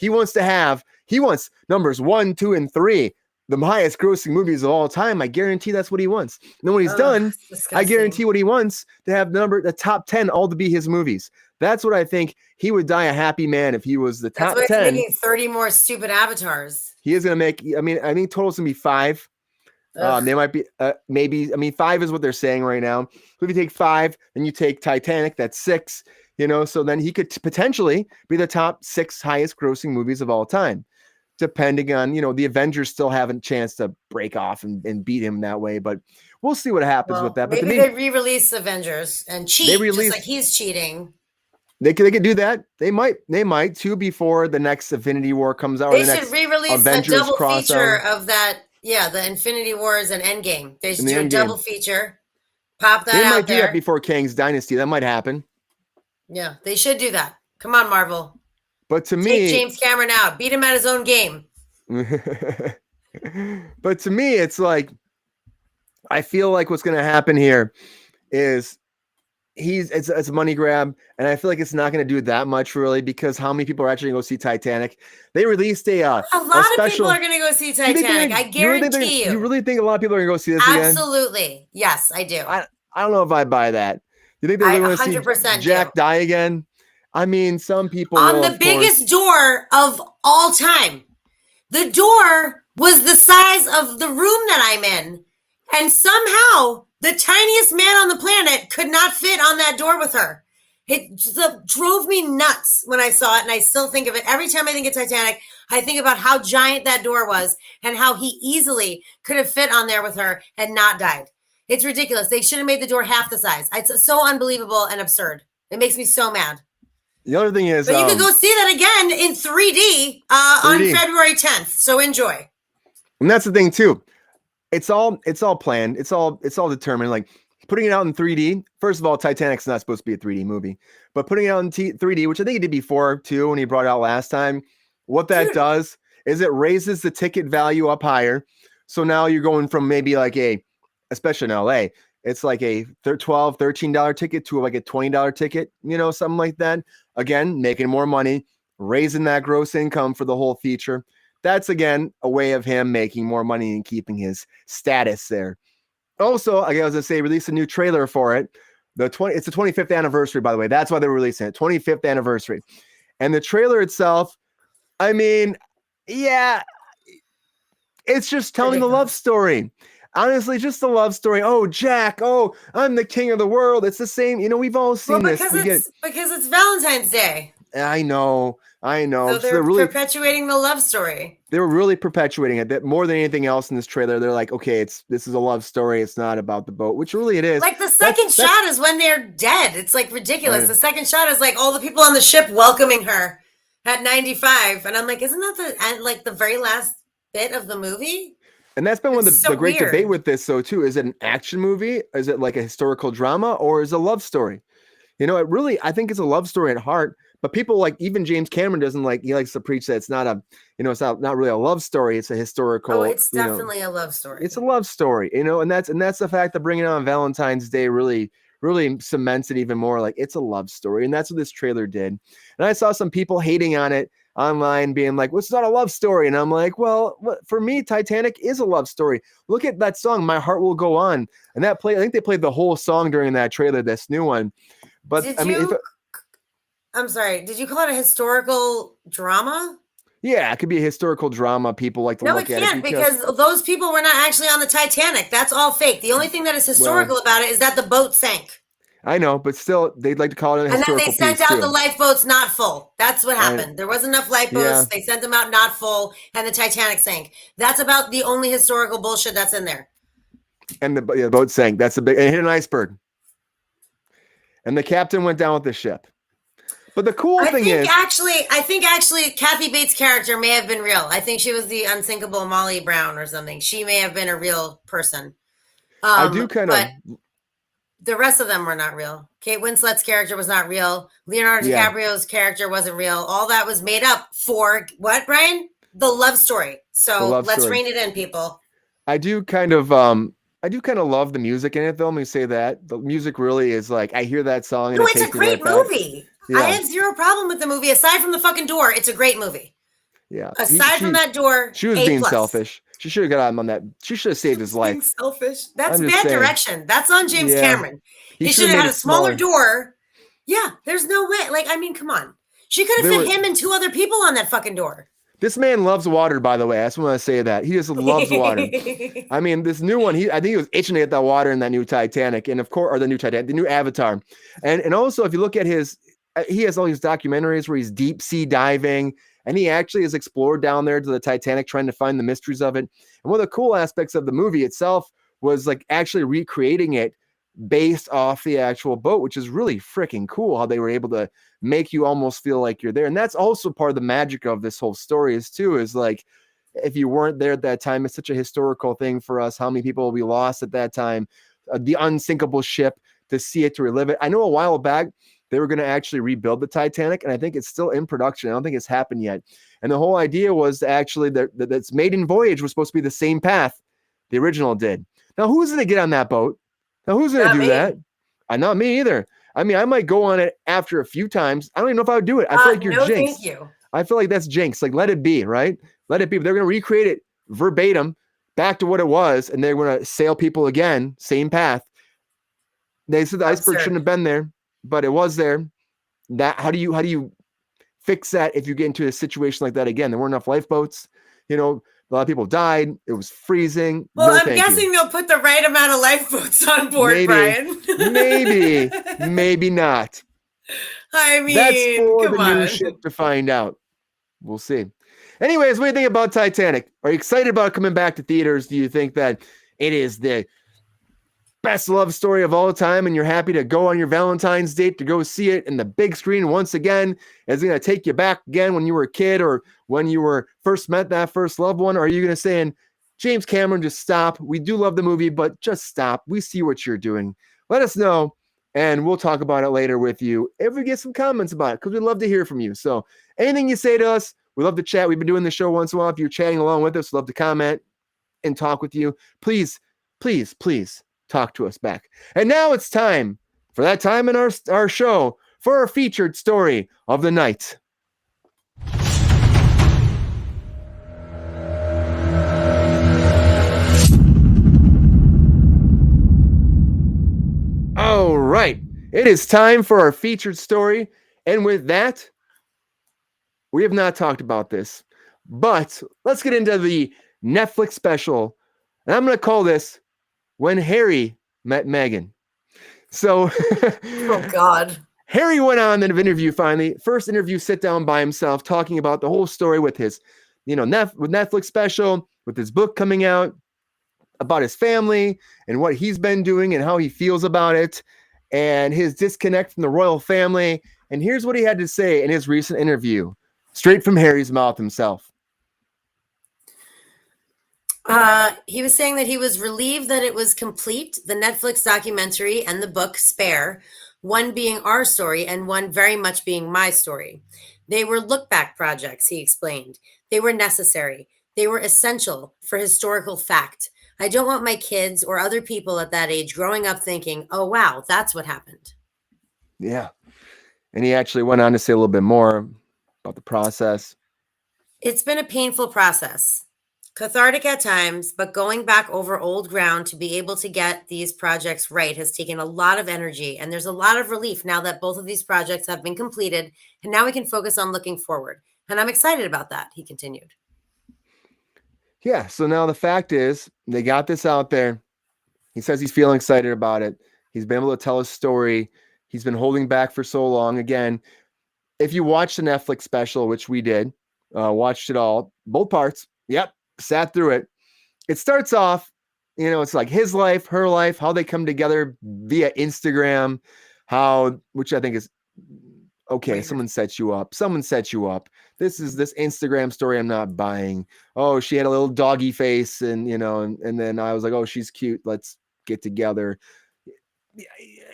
wants numbers 1, 2, and 3, the highest grossing movies of all time. I guarantee that's what he wants. And then when he's done, I guarantee what he wants to have the top 10 all to be his movies. That's what I think. He would die a happy man if he was the top 10. That's why he's making 30 more stupid avatars. He is going to make, I think total's going to be 5. They might be maybe 5 is what they're saying right now. So if you take 5, then you take Titanic, that's 6, so then he could potentially be the top 6 highest grossing movies of all time, depending on, the Avengers still haven't a chance to break off and beat him that way, but we'll see what happens with that. But maybe they re-release Avengers and cheat just like he's cheating. They could do that. They might too before the next Infinity War comes out. They should re-release a double feature of that. Yeah, the Infinity Wars and Endgame. They should do a double feature. Pop that out there. They might do that before Kang's Dynasty. That might happen. Yeah, they should do that. Come on, Marvel. But to me, take James Cameron out. Beat him at his own game. But to me, it's like, I feel like what's going to happen here is it's a money grab, and I feel like it's not going to do that much really, because how many people are actually going to go see Titanic? They released a lot of people are going to go see Titanic. I guarantee you. You really think a lot of people are going to go see this Absolutely. again? Yes, I do. I don't know if I buy that. You think they're going to see Jack die again? I mean, some people on the biggest door of all time. The door was the size of the room that I'm in, and somehow the tiniest man on the planet could not fit on that door with her. It drove me nuts when I saw it, and I still think of it. Every time I think of Titanic, I think about how giant that door was and how he easily could have fit on there with her and not died. It's ridiculous. They should have made the door half the size. It's so unbelievable and absurd. It makes me so mad. The other thing is... But you could go see that again in 3D, on February 10th, so enjoy. And that's the thing, too. It's all planned. It's all determined. Like putting it out in 3D. First of all, Titanic's not supposed to be a 3D movie, but putting it out in 3D, which I think it did before too when he brought it out last time. What that does is it raises the ticket value up higher. So now you're going from maybe like especially in LA, it's like a $12, $13 ticket to like a $20 ticket, something like that. Again, making more money, raising that gross income for the whole feature. That's, again, a way of him making more money and keeping his status there. Also, I was going to say, release a new trailer for it. It's the 25th anniversary, by the way. That's why they're releasing it. 25th anniversary. And the trailer itself, I mean, yeah, it's just telling the love story. Honestly, just the love story. Oh, Jack. Oh, I'm the king of the world. It's the same. We've all seen this. Because it's Valentine's Day. I know. So they're really perpetuating the love story. They were really perpetuating it. That more than anything else in this trailer, they're like, okay, this is a love story. It's not about the boat, which really it is. Like the second shot is when they're dead. It's like ridiculous. The second shot is like all the people on the ship welcoming her at 95, and I'm like, isn't that the very last bit of the movie? And that's been one of the great debate with this, though, too. Is it an action movie? Is it like a historical drama, or is it a love story? I think it's a love story at heart. But people even James Cameron he likes to preach that it's not it's not really a love story. It's a historical. Oh, it's definitely a love story. It's a love story, and that's the fact that bringing it on Valentine's Day really cements it even more. Like, it's a love story, and that's what this trailer did. And I saw some people hating on it online, being like, "Well, it's not a love story," and I'm like, "Well, for me, Titanic is a love story. Look at that song, "My Heart Will Go On," and I think they played the whole song during that trailer, this new one. But I'm sorry. Did you call it a historical drama? Yeah, it could be a historical drama. People like to look at it. No, it can't, because those people were not actually on the Titanic. That's all fake. The only thing that is historical about it is that the boat sank. I know, but still, they'd like to call it a historical piece. And then they sent out the lifeboats not full. That's what happened. There wasn't enough lifeboats. Yeah. They sent them out not full, and the Titanic sank. That's about the only historical bullshit that's in there. And the boat sank. That's a big. It hit an iceberg. and the captain went down with the ship. But the cool thing is, I think actually, Kathy Bates' character may have been real. I think she was the unsinkable Molly Brown or something. She may have been a real person. I do kind but of. the rest of them were not real. Kate Winslet's character was not real. Leonardo DiCaprio's character wasn't real. All that was made up for what, Brian? The love story. So let's rein it in, people. I do kind of love the music in it, though. Let me say that the music really is like, I hear that song. And it's a great movie. Yeah. I had zero problem with the movie. Aside from the fucking door, it's a great movie. Yeah. Aside from that door, she was being selfish. She should have got him on that. She should have saved his life. Being selfish. That's bad direction. That's on James Cameron. He should have had a smaller door. Yeah, there's no way. Like, I mean, come on. She could have fit him and 2 other people on that fucking door. This man loves water, by the way. I just want to say that. He just loves water. I mean, this new one, I think he was itching to get that water in that new Titanic, and of course, or the new Avatar. And also, if you look at he has all these documentaries where he's deep sea diving, and he actually has explored down there to the Titanic trying to find the mysteries of it. And one of the cool aspects of the movie itself was like actually recreating it based off the actual boat, which is really freaking cool how they were able to make you almost feel like you're there. And that's also part of the magic of this whole story is like, if you weren't there at that time, it's such a historical thing for us. How many people will be lost at that time? The unsinkable ship, to see it, to relive it. I know a while back they were going to actually rebuild the Titanic, and I think it's still in production. I don't think it's happened yet. And the whole idea was to actually that's maiden voyage was supposed to be the same path the original did. Now, who's going to get on that boat? Now, who's going to do that? Not me either. I mean, I might go on it after a few times. I don't even know if I would do it. I feel like you're jinx. Thank you. I feel like that's jinx. Like, let it be, right? Let it be. But they're going to recreate it verbatim back to what it was, and they're going to sail people again, same path. They said the iceberg shouldn't have been there, but it was there. How do you fix that if you get into a situation like that again? There weren't enough lifeboats. You know, a lot of people died. It was freezing. Well, I'm guessing they'll put the right amount of lifeboats on board, Brian. maybe not. I mean, that's for the new ship to find out. We'll see. Anyways, what do you think about Titanic? Are you excited about it coming back to theaters? Do you think that it is the best love story of all time, and you're happy to go on your Valentine's date to go see it in the big screen once again? Is it going to take you back again when you were a kid, or when you were first met that first loved one? Or are you going to say, James Cameron, just stop? We do love the movie, but just stop. We see what you're doing. Let us know, and we'll talk about it later with you if we get some comments about it, because we'd love to hear from you. So anything you say to us, we love to chat. We've been doing the show once in a while. If you're chatting along with us, we'd love to comment and talk with you. Please, please, please talk to us back. And now it's time for that time in our show for our featured story of the night. All right, it is time for our featured story. And with that, we have not talked about this, but let's get into the Netflix special. And I'm going to call this When Harry Met Meghan. So, oh God, Harry went on an interview finally. First interview, sit down by himself, talking about the whole story with his, with Netflix special, with his book coming out, about his family and what he's been doing and how he feels about it, and his disconnect from the royal family. And here's what he had to say in his recent interview, straight from Harry's mouth himself. He was saying that he was relieved that it was complete, the Netflix documentary and the book Spare, one being our story and one very much being my story. They were look-back projects, he explained. They were necessary. They were essential for historical fact. I don't want my kids or other people at that age growing up thinking, oh, wow, that's what happened. Yeah. And he actually went on to say a little bit more about the process. It's been a painful process. Cathartic at times, but going back over old ground to be able to get these projects right has taken a lot of energy, and there's a lot of relief now that both of these projects have been completed, and now we can focus on looking forward. And I'm excited about that, he continued. Yeah, so now the fact is, they got this out there. He says he's feeling excited about it. He's been able to tell his story. He's been holding back for so long. Again, if you watch the Netflix special, which we did, watched it all, both parts, yep, sat through it. It starts off, it's like his life, her life, how they come together via Instagram, how, which I think is okay. Weird. Someone set you up. Someone set you up. This is this Instagram story I'm not buying. Oh, she had a little doggy face, and and then I was like, oh, she's cute. Let's get together.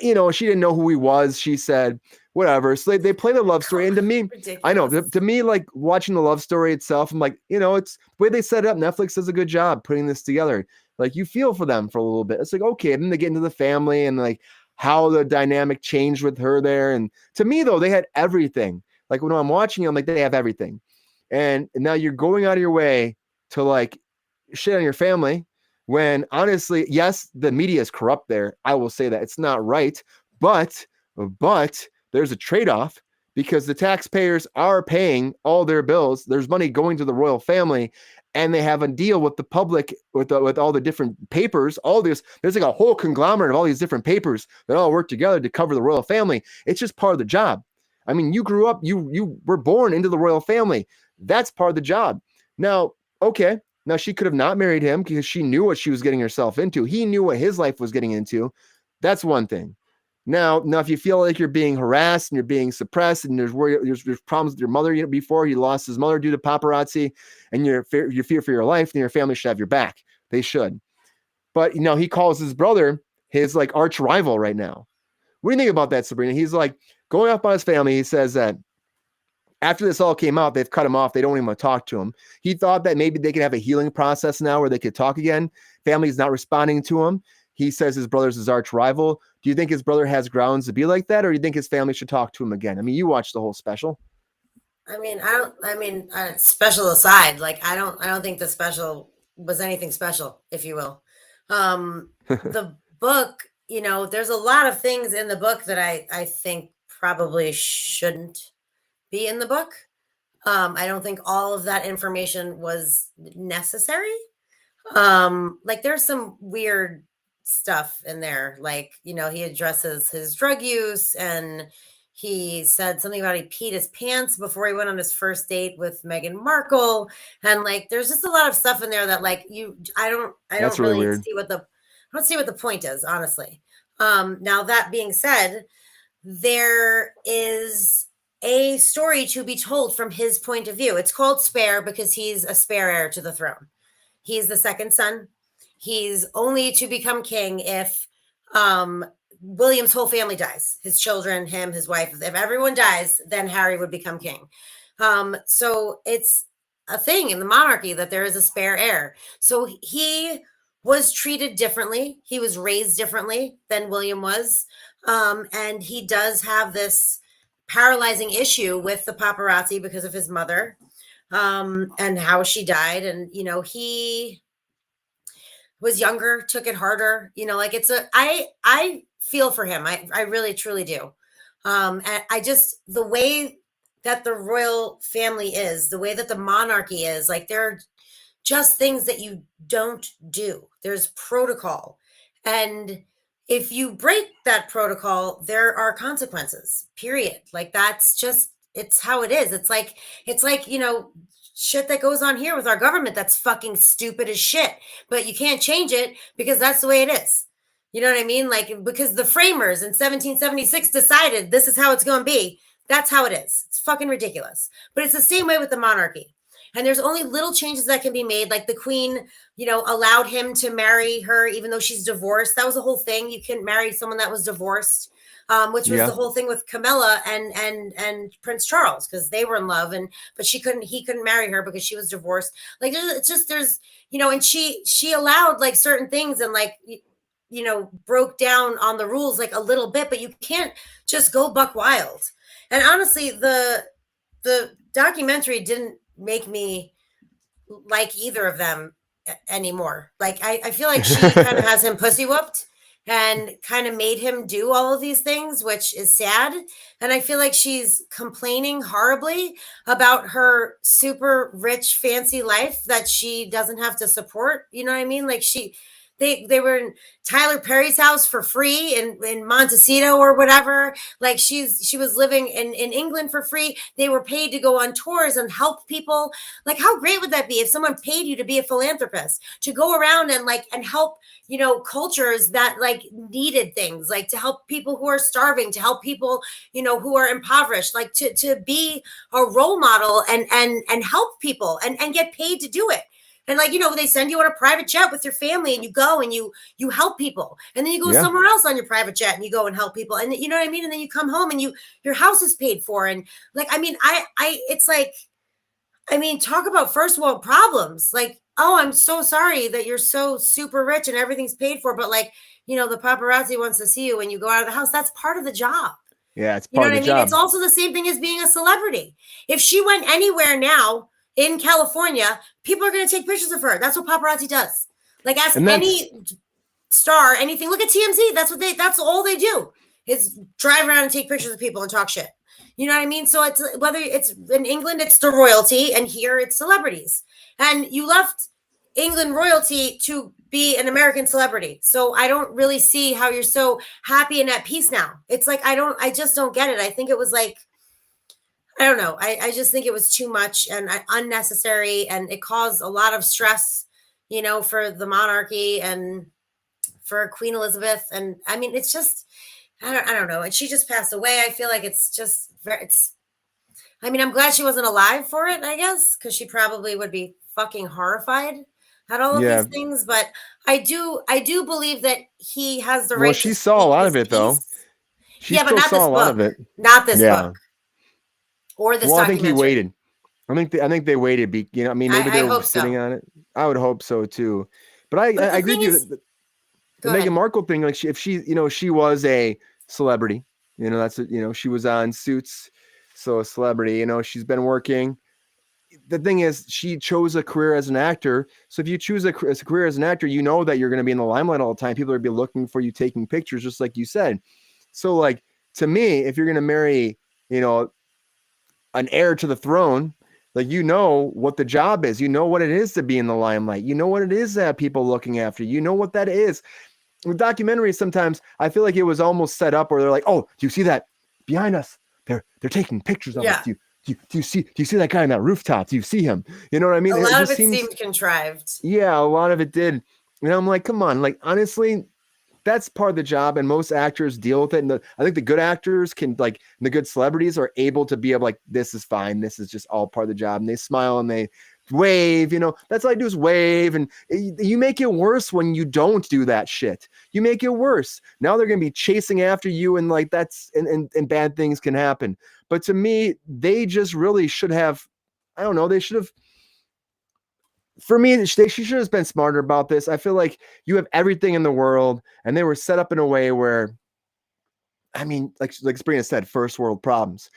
She didn't know who he was. She said, whatever. So they play the love story. And to me, Ridiculous. I know, to me, like watching the love story itself, I'm like, it's the way they set it up. Netflix does a good job putting this together. Like you feel for them for a little bit. It's like, okay. And then they get into the family and like how the dynamic changed with her there. And to me, though, they had everything. Like when I'm watching, I'm like, they have everything. And now you're going out of your way to like shit on your family when honestly, yes, the media is corrupt there. I will say that it's not right, but there's a trade-off because the taxpayers are paying all their bills. There's money going to the royal family, and they have a deal with the public with all the different papers. All this, there's like a whole conglomerate of all these different papers that all work together to cover the royal family. It's just part of the job. I mean, you grew up, you were born into the royal family. That's part of the job. Now, okay. Now, she could have not married him because she knew what she was getting herself into. He knew what his life was getting into. That's one thing. Now, if you feel like you're being harassed and you're being suppressed and there's problems with your mother, before he lost his mother due to paparazzi, and you fear for your life, then your family should have your back. They should. But, he calls his brother his like arch rival right now. What do you think about that, Sabrina? He's like going off on his family. He says that after this all came out, they've cut him off. They don't even want to talk to him. He thought that maybe they could have a healing process now where they could talk again. Family's not responding to him. He says his brother's his arch rival. Do you think his brother has grounds to be like that, or do you think his family should talk to him again? I mean, you watched the whole special. Special aside, like I don't think the special was anything special, if you will. The book, there's a lot of things in the book that I think probably shouldn't be in the book. I don't think all of that information was necessary. Like there's some weird stuff in there. Like, he addresses his drug use, and he said something about he peed his pants before he went on his first date with Meghan Markle. And like, there's just a lot of stuff in there that like I don't That's really weird. see I don't see what the point is, honestly. Now that being said, there is a story to be told from his point of view. It's called Spare because he's a spare heir to the throne. He's the second son. He's only to become king if William's whole family dies. His children, him, his wife. If everyone dies, then Harry would become king. So it's a thing in the monarchy that there is a spare heir. So he was treated differently. He was raised differently than William was. And he does have this paralyzing issue with the paparazzi because of his mother and how she died. And, he was younger, took it harder, like I feel for him. I really, truly do. And the way that the royal family is, the way that the monarchy is, like there are just things that you don't do. There's protocol. And if you break that protocol, there are consequences, period. Like it's how it is. It's like, shit that goes on here with our government that's fucking stupid as shit, but you can't change it because that's the way it is. You know what I mean? Like, because the framers in 1776 decided this is how it's going to be. That's how it is. It's fucking ridiculous. But it's the same way with the monarchy. And there's only little changes that can be made. Like the queen, allowed him to marry her, even though she's divorced. That was the whole thing. You couldn't marry someone that was divorced, which was the whole thing with Camilla and Prince Charles, because they were in love, but he couldn't marry her because she was divorced. Like there's and she allowed like certain things and like, broke down on the rules like a little bit, but you can't just go buck wild. And honestly, the documentary didn't make me like either of them anymore. Like I feel like she kind of has him pussy whooped and kind of made him do all of these things, which is sad. And I feel like she's complaining horribly about her super rich, fancy life that she doesn't have to support. You know what I mean? Like They were in Tyler Perry's house for free in Montecito or whatever. Like she was living in England for free. They were paid to go on tours and help people. Like how great would that be if someone paid you to be a philanthropist, to go around and help, cultures that like needed things, like to help people who are starving, to help people, who are impoverished, like to be a role model and help people and get paid to do it. And like, they send you on a private jet with your family and you go and you help people. And then you go somewhere else on your private jet and you go and help people. And you know what I mean? And then you come home and your house is paid for. And like, I mean, it's like, I mean, talk about first world problems. Like, oh, I'm so sorry that you're so super rich and everything's paid for. But like, the paparazzi wants to see you when you go out of the house. That's part of the job. Yeah, it's part of the job. It's also the same thing as being a celebrity. If she went anywhere now in California, people are going to take pictures of her. That's what paparazzi does. Like ask any star, anything. Look at TMZ. That's all they do is drive around and take pictures of people and talk shit. You know what I mean? So it's whether it's in England, it's the royalty, and here it's celebrities. And you left England royalty to be an American celebrity. So I don't really see how you're so happy and at peace now. It's like, I just don't get it. I think it was like, I don't know. I just think it was too much and unnecessary, and it caused a lot of stress, for the monarchy and for Queen Elizabeth. And I mean, it's just, I don't know. And she just passed away. I feel like I mean, I'm glad she wasn't alive for it, I guess, because she probably would be fucking horrified at all of these things. But I do believe that he has the right. Well, she saw a lot of it though. She but not saw this a lot of it. Not this book. Or this I think he waited. I think they waited. I mean, maybe they were sitting on it. I would hope so too. But I agree with you. The Meghan Markle thing, like if she was a celebrity, that's she was on Suits, so a celebrity. She's been working. The thing is, she chose a career as an actor. So if you choose a career as an actor, you know that you're going to be in the limelight all the time. People are going to be looking for you, taking pictures, just like you said. So like to me, if you're going to marry, an heir to the throne, like what the job is, what it is to be in the limelight, what it is to have people looking after you, what that is. With documentaries, sometimes I feel like it was almost set up where they're like, oh, do you see that behind us? They're taking pictures of us. Do you see that guy on that rooftop? Do you see him? You know what I mean? A lot of it seemed contrived. Yeah, a lot of it did. And I'm like, come on, like honestly, that's part of the job, and most actors deal with it. And I think the good actors can, like, the good celebrities are able to be able, like, this is fine. This is just all part of the job. And they smile and they wave. That's all I do is wave. And you make it worse when you don't do that shit. You make it worse. Now they're gonna be chasing after you, and like and bad things can happen. But to me, they just really should have. I don't know. They should have. For me, she should have been smarter about this. I feel like you have everything in the world, and they were set up in a way where, I mean, like Sabrina said, first world problems.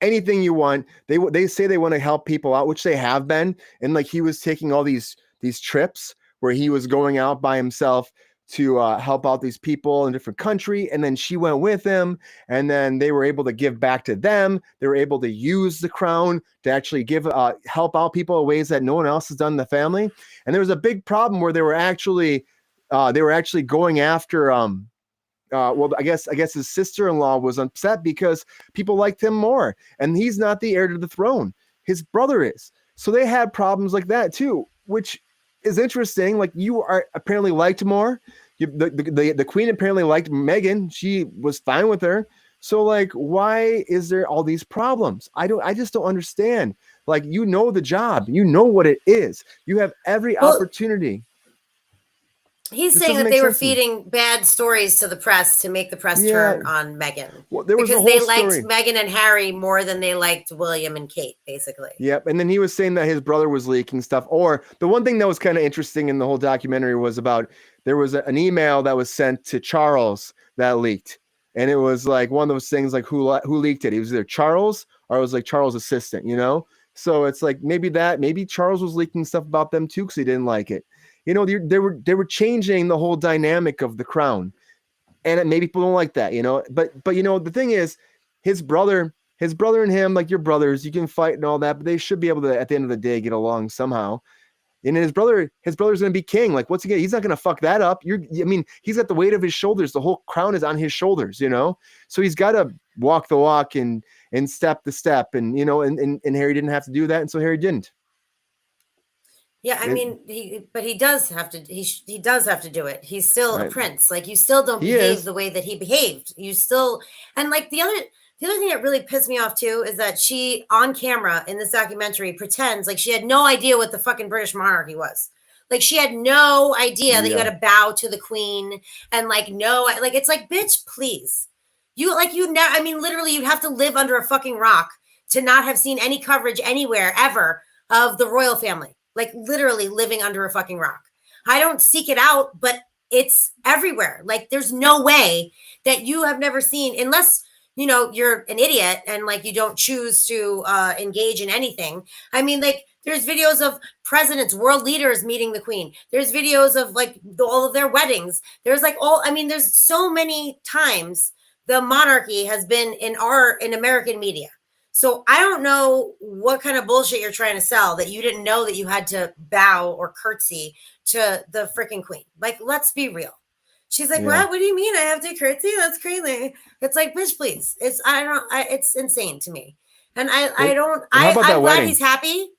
Anything you want, they say they want to help people out, which they have been. And like he was taking all these trips where he was going out by himself to help out these people in a different country, and then she went with him, and then they were able to give back to them. They were able to use the crown to actually give help out people in ways that no one else has done in the family. And there was a big problem where they were actually going after well, I guess his sister-in-law was upset because people liked him more, and he's not the heir to the throne. His brother is. So they had problems like that too, which is interesting. Like, you are apparently liked more. The queen apparently liked Meghan. She was fine with her. So like, why is there all these problems? I just don't understand. Like, the job, what it is. You have every opportunity. He's saying that they were feeding bad stories to the press to make the press turn on Meghan. Well, there was because they liked Meghan and Harry more than they liked William and Kate, basically. Yep. And then he was saying that his brother was leaking stuff. Or the one thing that was kind of interesting in the whole documentary was about, there was an email that was sent to Charles that leaked. And it was like one of those things like who leaked it. It was either Charles or it was like Charles' assistant, So it's like maybe Charles was leaking stuff about them too because he didn't like it. They were changing the whole dynamic of the crown, and maybe people don't like that, But the thing is, his brother and him, like your brothers, you can fight and all that, but they should be able to, at the end of the day, get along somehow. And his brother's going to be king. Like, what's he gonna? He's not going to fuck that up. I mean, he's got the weight of his shoulders. The whole crown is on his shoulders, you know. So he's got to walk the walk and step the step, and you know, and Harry didn't have to do that, and so Harry didn't. Yeah, I mean, he does have to. He does have to do it. He's still a prince. Like, you still don't behave the way that he behaved. You still, and like the other thing that really pissed me off too is that she, on camera in this documentary, pretends like she had no idea what the fucking British monarchy was. Like, she had no idea that you had to bow to the queen, and like, no, like, it's like, bitch, please. I mean, literally, you'd have to live under a fucking rock to not have seen any coverage anywhere ever of the royal family. Like, literally living under a fucking rock. I don't seek it out, but it's everywhere. Like, there's no way that you have never seen, unless, you know, you're an idiot and like you don't choose to engage in anything. I mean, like, there's videos of presidents, world leaders meeting the queen. There's videos of like all of their weddings. There's like there's so many times the monarchy has been in American media. So I don't know what kind of bullshit you're trying to sell, that you didn't know that you had to bow or curtsy to the freaking queen. Like, let's be real. She's like, what? What do you mean I have to curtsy? That's crazy. It's like, bitch, please. It's insane to me. And I'm glad he's happy.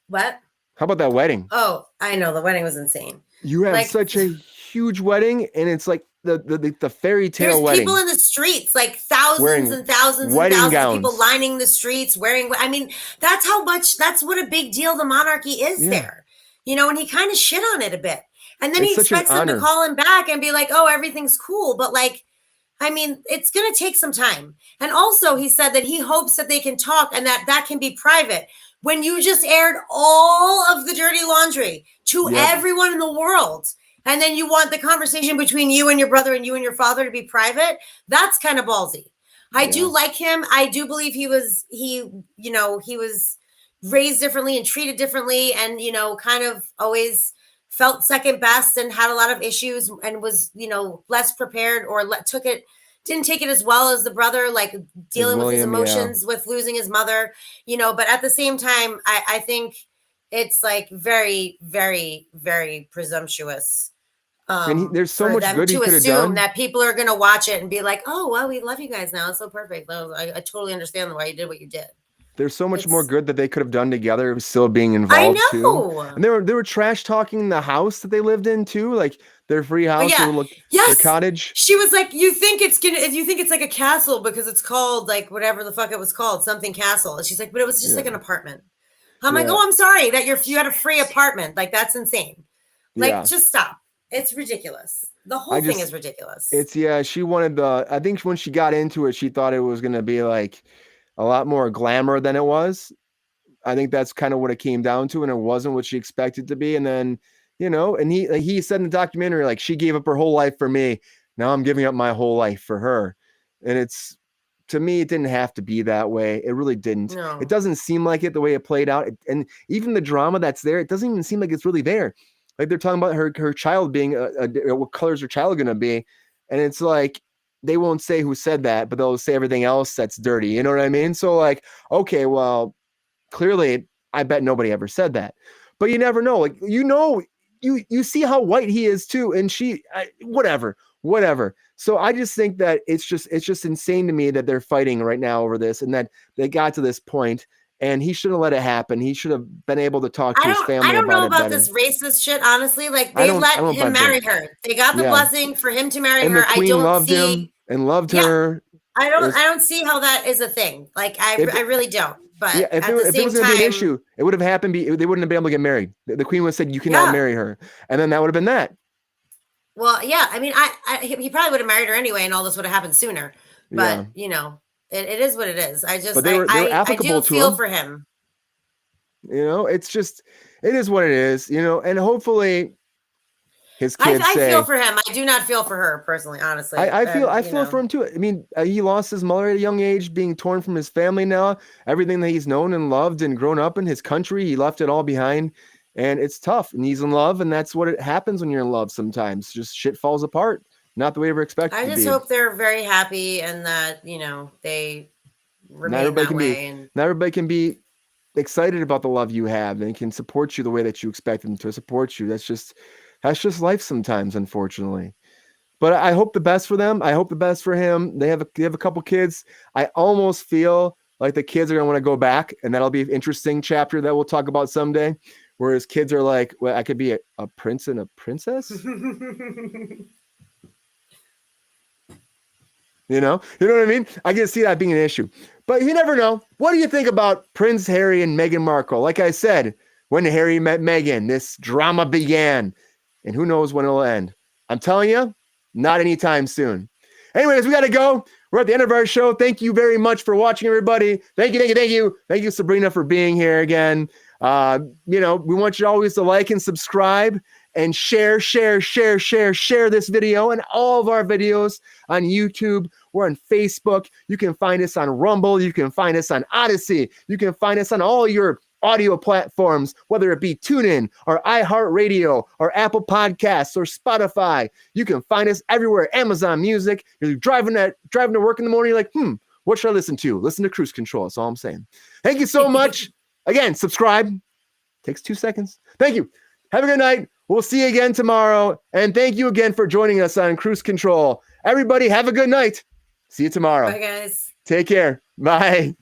What? How about that wedding? Oh, I know. The wedding was insane. You have such a huge wedding, and it's like the fairy tale wedding. There's people in the streets, like thousands and thousands and thousands of people lining the streets wearing. I mean, that's what a big deal the monarchy is there. You know, and he kind of shit on it a bit. And then he expects them to call him back and be like, oh, everything's cool. But like, I mean, it's going to take some time. And also he said that he hopes that they can talk and that can be private. When you just aired all of the dirty laundry to everyone in the world, and then you want the conversation between you and your brother and you and your father to be private, that's kind of ballsy. I do like him. I do believe he was raised differently and treated differently, and, you know, kind of always felt second best and had a lot of issues and was, you know, less prepared or didn't take it as well as the brother, like dealing with his emotions with losing his mother, you know. But at the same time, I think it's like very, very, very presumptuous. And there's so much good he could have done. To assume that people are going to watch it and be like, oh, well, we love you guys now. It's so perfect. I totally understand why you did what you did. There's so much more good that they could have done together, still being involved too. And they were trash talking the house that they lived in too, like their free house, their cottage. She was like, you think it's like a castle because it's called like whatever the fuck it was called, something castle. And she's like, but it was just like an apartment. I'm like, oh, I'm sorry that you had a free apartment. Like, that's insane. Like, just stop. It's ridiculous. The whole thing is ridiculous. She wanted I think when she got into it, she thought it was going to be like a lot more glamour than it was. I think that's kind of what it came down to, and it wasn't what she expected to be. And then, you know, and he said in the documentary, like, she gave up her whole life for me. Now I'm giving up my whole life for her. And to me, it didn't have to be that way. It really didn't. No. It doesn't seem like it the way it played out. And even the drama that's there, it doesn't even seem like it's really there. Like, they're talking about her child being what color is her child going to be. And it's like, they won't say who said that, but they'll say everything else that's dirty. You know what I mean? So like, okay, well, clearly I bet nobody ever said that, but you never know. Like, you know, you see how white he is too. And whatever. So I just think that it's just insane to me that they're fighting right now over this, and that they got to this point. And he shouldn't have let it happen. He should have been able to talk to his family about it. I don't know about this racist shit, honestly. Like, they let him marry her. They got the blessing for him to marry her. The queen loved him and loved her. I don't see how that is a thing. Like, I really don't. But if it was going to be an issue, it would have happened. They wouldn't have been able to get married. The queen would have said, "You cannot marry her," and then that would have been that. Well, yeah. I mean, he probably would have married her anyway, and all this would have happened sooner. But you know. It is what it is. I do feel for him. You know, it is what it is, you know, and hopefully his kids I feel for him. I do not feel for her personally, honestly. I feel for him too. I mean, he lost his mother at a young age, being torn from his family now. Everything that he's known and loved and grown up in, his country, he left it all behind. And it's tough. And he's in love, and that's what it happens when you're in love sometimes. Just shit falls apart. Not the way we expected it to be. I just hope they're very happy and that, you know, they remain that way. Not everybody can be excited about the love you have and can support you the way that you expect them to support you. That's just life sometimes, unfortunately. But I hope the best for them. I hope the best for him. They have a couple kids. I almost feel like the kids are going to want to go back, and that'll be an interesting chapter that we'll talk about someday, where his kids are like, well, I could be a prince and a princess. You know what I mean? I can see that being an issue. But you never know. What do you think about Prince Harry and Meghan Markle? Like I said, when Harry met Meghan, this drama began. And who knows when it'll end. I'm telling you, not anytime soon. Anyways, we got to go. We're at the end of our show. Thank you very much for watching, everybody. Thank you. Thank you, Sabrina, for being here again. We want you always to like and subscribe and share this video and all of our videos on YouTube. We're on Facebook. You can find us on Rumble. You can find us on Odyssey. You can find us on all your audio platforms, whether it be TuneIn or iHeartRadio or Apple Podcasts or Spotify. You can find us everywhere. Amazon Music. You're driving to work in the morning. You're like, what should I listen to? Listen to Kruse Control. That's all I'm saying. Thank you so much. Again, subscribe. Takes 2 seconds. Thank you. Have a good night. We'll see you again tomorrow. And thank you again for joining us on Kruse Control. Everybody, have a good night. See you tomorrow. Bye, guys. Take care. Bye.